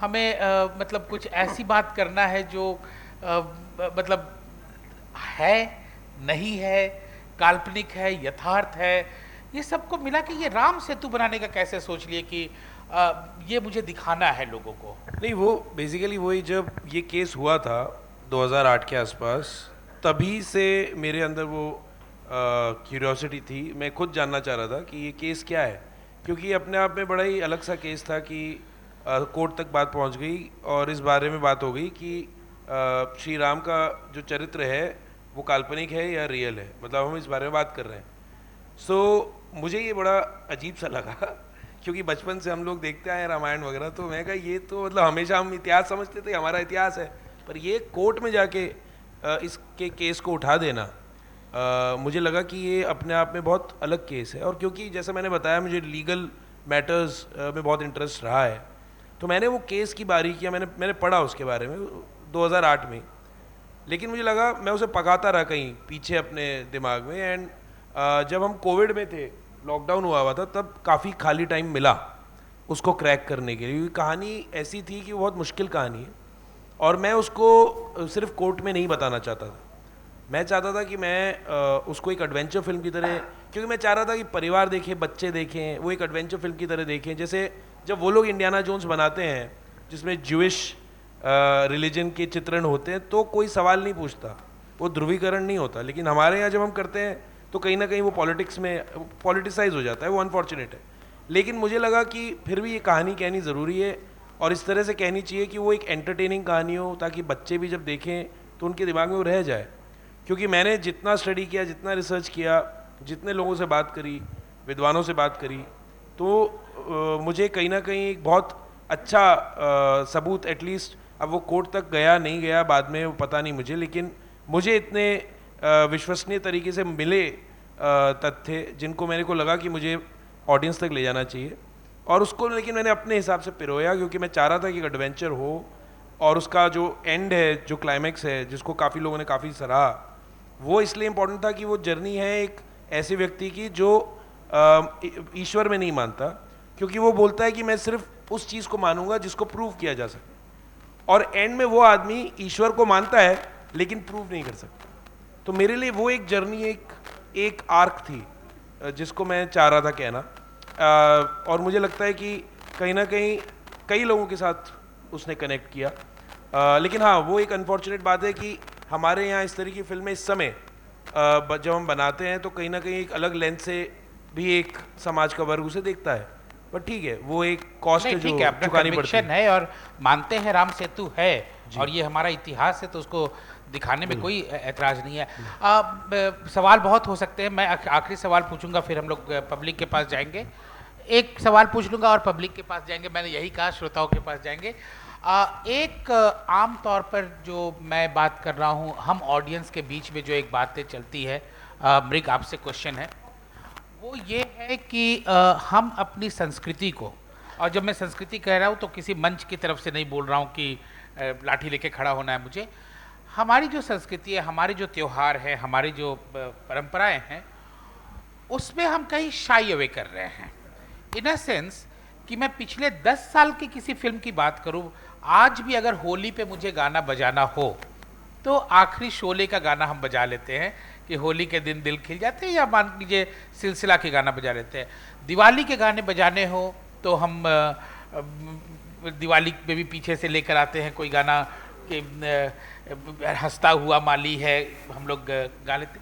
हमें मतलब कुछ ऐसी बात करना है जो मतलब है नहीं है, काल्पनिक है, यथार्थ है, ये सबको मिला कि ये राम सेतु बनाने का कैसे सोच लिए कि ये मुझे दिखाना है लोगों को। नहीं, वो बेसिकली वही जब ये केस हुआ था 2008 के आसपास, तभी से मेरे अंदर वो क्यूरियोसिटी थी। मैं खुद जानना चाह रहा था कि ये केस क्या है, क्योंकि ये अपने आप में बड़ा ही अलग सा केस था कि कोर्ट तक बात पहुंच गई और इस बारे में बात हो गई कि श्री राम का जो चरित्र है वो काल्पनिक है या रियल है, मतलब हम इस बारे में बात कर रहे हैं। सो मुझे ये बड़ा अजीब सा लगा क्योंकि बचपन से हम लोग देखते आए रामायण वगैरह, तो मैं कहा ये तो मतलब हमेशा हम इतिहास समझते थे, हमारा इतिहास है, पर ये कोर्ट में जाके इसके केस को उठा देना, मुझे लगा कि ये अपने आप में बहुत अलग केस है। और क्योंकि जैसा मैंने बताया मुझे लीगल मैटर्स में बहुत इंटरेस्ट रहा है, तो मैंने वो केस की बारीकियाँ मैंने पढ़ा उसके बारे में 2008 में, लेकिन मुझे लगा मैं उसे पकाता रहा कहीं पीछे अपने दिमाग में। एंड जब हम कोविड में थे, लॉकडाउन हुआ था, तब काफ़ी खाली टाइम मिला उसको क्रैक करने के लिए, क्योंकि कहानी ऐसी थी कि वो बहुत मुश्किल कहानी है और मैं उसको सिर्फ कोर्ट में नहीं बताना चाहता था। मैं चाहता था कि मैं उसको एक एडवेंचर फिल्म की तरह, क्योंकि मैं चाह रहा था कि परिवार देखें, बच्चे देखें, वो एक एडवेंचर फिल्म की तरह देखें। जैसे जब वो लोग इंडियाना जोन्स बनाते हैं जिसमें ज्यूइश रिलीजन के चित्रण होते हैं तो कोई सवाल नहीं पूछता, वो ध्रुवीकरण नहीं होता, लेकिन हमारे यहाँ जब हम करते हैं तो कहीं ना कहीं वो पॉलिटिक्स में पॉलिटिसाइज हो जाता है, वो अनफॉर्चुनेट है। लेकिन मुझे लगा कि फिर भी ये कहानी कहनी ज़रूरी है और इस तरह से कहनी चाहिए कि वो एक एंटरटेनिंग कहानी हो, ताकि बच्चे भी जब देखें तो उनके दिमाग में वो रह जाए। क्योंकि मैंने जितना स्टडी किया, जितना रिसर्च किया, जितने लोगों से बात करी, विद्वानों से बात करी, तो मुझे कहीं ना कहीं एक बहुत अच्छा सबूत, एटलीस्ट अब वो कोर्ट तक गया नहीं गया बाद में वो पता नहीं मुझे, लेकिन मुझे इतने विश्वसनीय तरीके से मिले तथ्य जिनको मेरे को लगा कि मुझे ऑडियंस तक ले जाना चाहिए, और उसको लेकिन मैंने अपने हिसाब से पिरोया, क्योंकि मैं चाह रहा था कि एक एडवेंचर हो, और उसका जो एंड है, जो क्लाइमैक्स है, जिसको काफ़ी लोगों ने काफ़ी सराहा, वो इसलिए इम्पोर्टेंट था कि वो जर्नी है एक ऐसे व्यक्ति की जो ईश्वर में नहीं मानता, क्योंकि वो बोलता है कि मैं सिर्फ उस चीज़ को मानूंगा जिसको प्रूव किया जा सके, और एंड में वो आदमी ईश्वर को मानता है लेकिन प्रूव नहीं कर सकता। तो मेरे लिए वो एक जर्नी, एक आर्क थी जिसको मैं चाह रहा था कहना, और मुझे लगता है कि कहीं ना कहीं कई लोगों के साथ उसने कनेक्ट किया। लेकिन हाँ, वो एक अनफॉर्चुनेट बात है कि हमारे यहाँ इस तरह की फिल्में इस समय जब हम बनाते हैं तो कहीं ना कहीं एक अलग लेंस से भी एक समाज का वर्ग उसे देखता है, पर ठीक है, वो एक कॉस्ट है जो चुकानी पड़ती है। है और मानते हैं राम सेतु है और ये हमारा इतिहास है, तो उसको दिखाने में कोई ऐतराज नहीं है। सवाल बहुत हो सकते हैं, मैं आखिरी सवाल पूछूंगा, फिर हम लोग पब्लिक के पास जाएंगे। एक सवाल पूछ लूंगा और पब्लिक के पास जाएंगे, मैंने यही कहा, श्रोताओं के पास जाएंगे। एक आम तौर पर जो मैं बात कर रहा हूँ, हम ऑडियंस के बीच में जो एक बातें चलती है, मृग आपसे क्वेश्चन है, वो ये है कि हम अपनी संस्कृति को, और जब मैं संस्कृति कह रहा हूँ तो किसी मंच की तरफ से नहीं बोल रहा हूँ कि लाठी लेके खड़ा होना है मुझे, हमारी जो संस्कृति है, हमारे जो त्यौहार है, हमारी जो परंपराएं हैं, उसमें हम कहीं शाई अवे कर रहे हैं। इन अ सेंस कि मैं पिछले 10 साल की किसी फिल्म की बात करूं, आज भी अगर होली पे मुझे गाना बजाना हो तो आखिरी शोले का गाना हम बजा लेते हैं कि होली के दिन दिल खिल जाते हैं, या मान लीजिए सिलसिला के गाना बजा लेते हैं। दिवाली के गाने बजाने हो तो हम दिवाली में भी पीछे से लेकर आते हैं कोई गाना कि हंसता हुआ माली है, हम लोग गा लेते।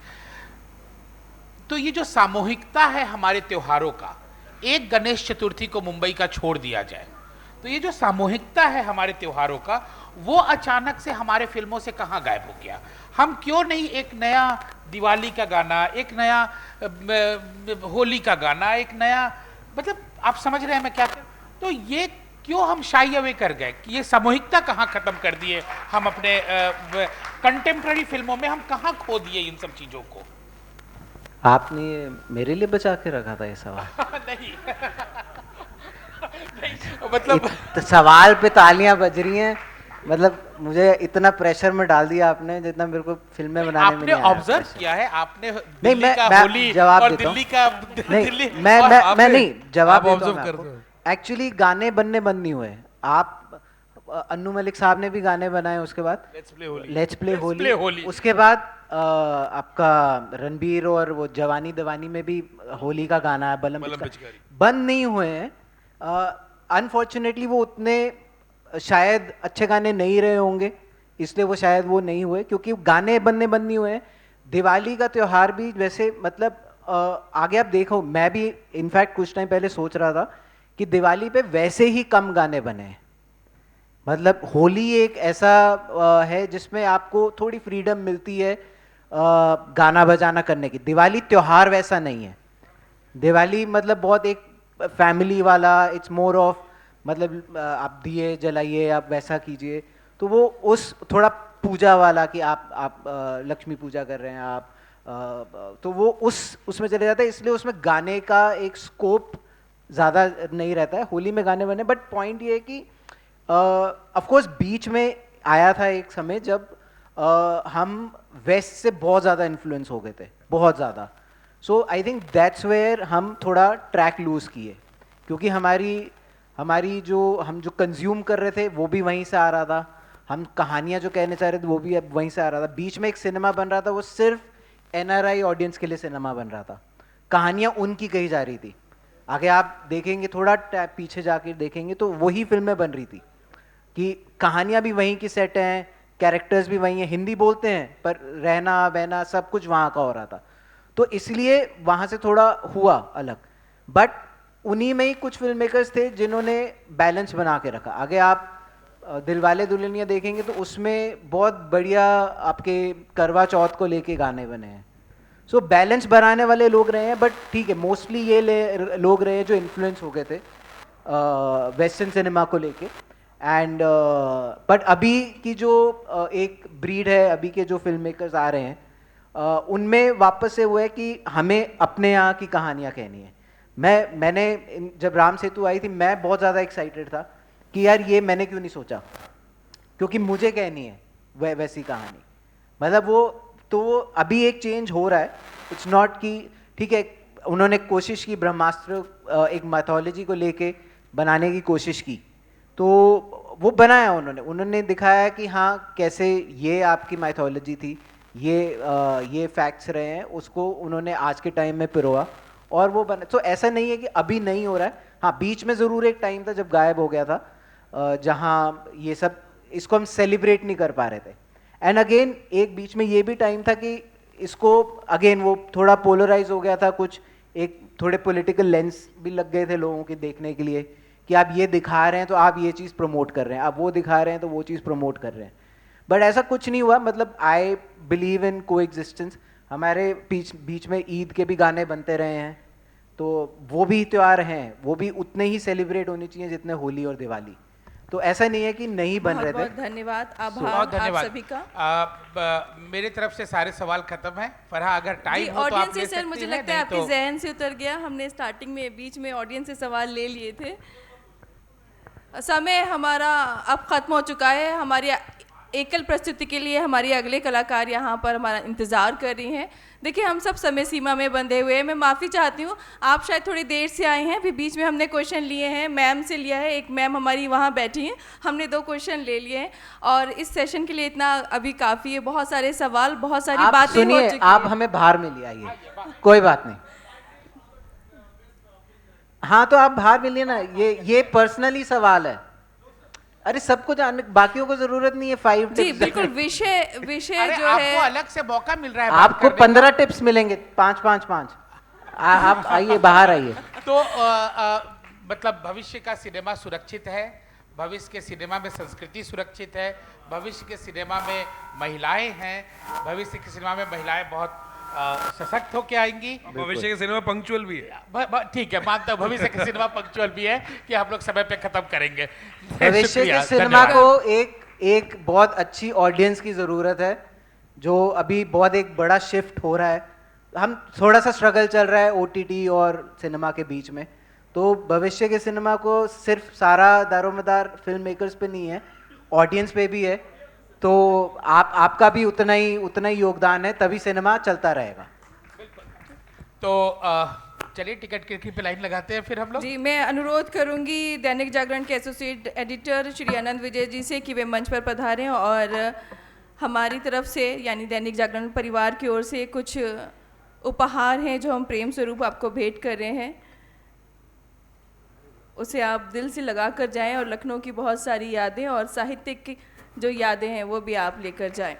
तो ये जो सामूहिकता है हमारे त्योहारों का, एक गणेश चतुर्थी को मुंबई का छोड़ दिया जाए तो ये जो सामूहिकता है हमारे त्योहारों का, वो अचानक से हमारे फिल्मों से कहाँ गायब हो गया? हम क्यों नहीं एक नया दिवाली का गाना, एक नया होली का गाना, एक नया, मतलब आप समझ रहे हैं मैं क्या कर, तो ये क्यों हम शाई अवे कर गए कि ये सामूहिकता कहाँ खत्म कर दिए हम अपने कंटेम्प्रेरी फिल्मों में, हम कहाँ खो दिए इन सब चीजों को? आपने मेरे लिए बचा के रखा था ये सवाल? नहीं मतलब तो सवाल पे तालियां बज रही हैं, मतलब मुझे इतना प्रेशर में डाल दिया आपने जितना मेरे को फिल्में बनाने में नहीं आया। आपने ऑब्जर्व किया है, आपने नहीं, दिल्ली का मैं होली जवाब और देता हूं। दिल्ली का नहीं, दिल्ली मैं नहीं जवाब देता हूं ऑब्जर्व मैं करते हो। आपको। एक्चुअली गाने बनने बंद नहीं हुए। आप अन्नू मलिक साहब ने भी गाने बनाए, उसके बाद let's play Holi, let's play Play Holi, Holi. उसके बाद आपका रणबीर और वो जवानी दीवानी में भी होली का गाना है, बलम बलम पिचकारी। पिचकारी। बंद नहीं हुए हैं। अनफॉर्चुनेटली वो उतने शायद अच्छे गाने नहीं रहे होंगे, इसलिए वो शायद वो नहीं हुए, क्योंकि गाने बंद नहीं हुए हैं। दिवाली का त्योहार भी वैसे, मतलब आगे आप देखो, मैं भी इनफैक्ट कुछ टाइम पहले सोच रहा था कि दिवाली पे वैसे ही कम गाने बने हैं। मतलब होली एक ऐसा है जिसमें आपको थोड़ी फ्रीडम मिलती है गाना बजाना करने की। दिवाली त्योहार वैसा नहीं है। दिवाली मतलब बहुत एक फैमिली वाला, इट्स मोर ऑफ, मतलब आप दिए जलाइए, आप वैसा कीजिए, तो वो उस थोड़ा पूजा वाला कि आप लक्ष्मी पूजा कर रहे हैं आप, तो वो उसमें चले जाता है, इसलिए उसमें गाने का एक स्कोप ज़्यादा नहीं रहता है। होली में गाने बने, बट पॉइंट ये है कि ऑफ कोर्स बीच में आया था एक समय जब हम वेस्ट से बहुत ज़्यादा इन्फ्लुएंस हो गए थे, बहुत ज़्यादा। सो आई थिंक दैट्स वेयर हम थोड़ा ट्रैक लूज किए, क्योंकि हमारी जो हम जो कंज्यूम कर रहे थे वो भी वहीं से आ रहा था, हम कहानियाँ जो कहने चाह रहे थे वो भी अब वहीं से आ रहा था। बीच में एक सिनेमा बन रहा था, वो सिर्फ NRI ऑडियंस के लिए सिनेमा बन रहा था, कहानियाँ उनकी कही जा रही थी। आगे आप देखेंगे, थोड़ा पीछे जाके देखेंगे तो वही फिल्में बन रही थी कि कहानियाँ भी वहीं की सेट हैं, कैरेक्टर्स भी वहीं हैं, हिंदी बोलते हैं पर रहना बहना सब कुछ वहाँ का हो रहा था। तो इसलिए वहाँ से थोड़ा हुआ अलग, बट उन्हीं में ही कुछ फिल्म मेकर्स थे जिन्होंने बैलेंस बना के रखा। आगे आप दिलवाले दुल्हनिया देखेंगे तो उसमें बहुत बढ़िया आपके करवा चौथ को लेके गाने बने हैं। सो बैलेंस बनाने वाले लोग रहे हैं, बट ठीक है, मोस्टली ये लोग रहे हैं जो इन्फ्लुएंस हो गए थे वेस्टर्न सिनेमा को लेके। एंड बट अभी की जो एक ब्रीड है, अभी के जो फिल्म मेकर्स आ रहे हैं, उनमें वापस से वो है कि हमें अपने यहाँ की कहानियाँ कहनी है। मैंने जब राम सेतु आई थी मैं बहुत ज़्यादा एक्साइटेड था कि यार ये मैंने क्यों नहीं सोचा, क्योंकि मुझे कहनी है वैसी कहानी। मतलब वो अभी एक चेंज हो रहा है। इट्स नॉट कि ठीक है, उन्होंने कोशिश की ब्रह्मास्त्र एक मैथोलॉजी को लेके बनाने की कोशिश की, तो वो बनाया उन्होंने दिखाया कि हाँ कैसे ये आपकी मैथोलॉजी थी, ये फैक्ट्स रहे हैं, उसको उन्होंने आज के टाइम में पिरोआ और वो बना। तो ऐसा नहीं है कि अभी नहीं हो रहा है। हाँ, बीच में ज़रूर एक टाइम था जब गायब हो गया था, जहाँ ये सब इसको हम सेलिब्रेट नहीं कर पा रहे थे। एंड अगेन एक बीच में ये भी टाइम था कि इसको अगेन वो थोड़ा पोलराइज हो गया था, कुछ एक थोड़े पॉलिटिकल लेंस भी लग गए थे लोगों के देखने के लिए कि आप ये दिखा रहे हैं तो आप ये चीज़ प्रमोट कर रहे हैं, आप वो दिखा रहे हैं तो वो चीज़ प्रमोट कर रहे हैं। बट ऐसा कुछ नहीं हुआ। मतलब आई बिलीव इन को एग्जिस्टेंस। हमारे बीच में ईद के भी गाने बनते रहे हैं, तो वो भी त्यौहार हैं, वो भी उतने ही सेलिब्रेट होने चाहिए जितने होली और दिवाली। तो ऐसा नहीं है कि नहीं बन रहे थे। बहुत धन्यवाद, आभार बहुत आप धन्यवाद सभी का। मेरी तरफ से सारे सवाल खत्म हैं। फरहा अगर जी, टाइम हो तो आप ऑडियंस ले से सर सकती मुझे हैं, लगता है नहीं आपके तो जहन से उतर गया। हमने स्टार्टिंग में बीच में ऑडियंस से सवाल ले लिए थे। समय हमारा अब खत्म हो चुका है। हमारी एकल प्रस्तुति के लिए हमारी अगले कलाकार यहाँ पर हमारा इंतज़ार कर रही हैं। देखिए, हम सब समय सीमा में बंधे हुए हैं। मैं माफ़ी चाहती हूँ, आप शायद थोड़ी देर से आए हैं। अभी बीच में हमने क्वेश्चन लिए हैं, मैम से लिया है, एक मैम हमारी वहाँ बैठी हैं, हमने 2 क्वेश्चन ले लिए हैं और इस सेशन के लिए इतना अभी काफ़ी है। बहुत सारे सवाल, बहुत सारी आप बातें हो सुनिए, चुकी आप हैं। हमें बाहर में ले आइए, कोई बात नहीं। हाँ, तो आप बाहर मिलिए ना। ये पर्सनली सवाल है। अरे सबको जानने, बाकियों को जरूरत नहीं है 5 जी टिप्स। बिल्कुल, विषय अरे जो आपको है अलग से मौका मिल रहा है बात आपको करने का। 15 टिप्स मिलेंगे, 5-5-5। आप आइए, बाहर आइए। तो मतलब भविष्य का सिनेमा सुरक्षित है, भविष्य के सिनेमा में संस्कृति सुरक्षित है, भविष्य के सिनेमा में महिलाएं हैं, भविष्य के सिनेमा में महिलाएं बहुत सशक्त होके आएंगी। भविष्य के सिनेमा पंक्चुअल भी है। ठीक है, मानता हूँ भविष्य के सिनेमा पंक्चुअल भी है कि हम लोग समय पे खत्म करेंगे। भविष्य शुक्रिया, के सिनेमा धन्यवाद। को एक बहुत अच्छी ऑडियंस की ज़रूरत है, जो अभी बहुत एक बड़ा शिफ्ट हो रहा है। हम थोड़ा सा स्ट्रगल चल रहा है OTT और सिनेमा के बीच में। तो भविष्य के सिनेमा को सिर्फ सारा दारोमदार फिल्म मेकर्स पे नहीं है, ऑडियंस पे भी है। तो आपका भी उतना ही योगदान है, तभी सिनेमा चलता रहेगा। तो चलिए टिकट खिड़की पे लाइन लगाते हैं फिर हम लोग। जी, मैं अनुरोध करूंगी दैनिक जागरण के एसोसिएट एडिटर श्री आनंद विजय जी से कि वे मंच पर पधारें और हमारी तरफ से यानी दैनिक जागरण परिवार की ओर से कुछ उपहार हैं जो हम प्रेम स्वरूप आपको भेंट कर रहे हैं, उसे आप दिल से लगा कर जाएं और लखनऊ की बहुत सारी यादें और साहित्यिक की जो यादें हैं वो भी आप लेकर जाएं।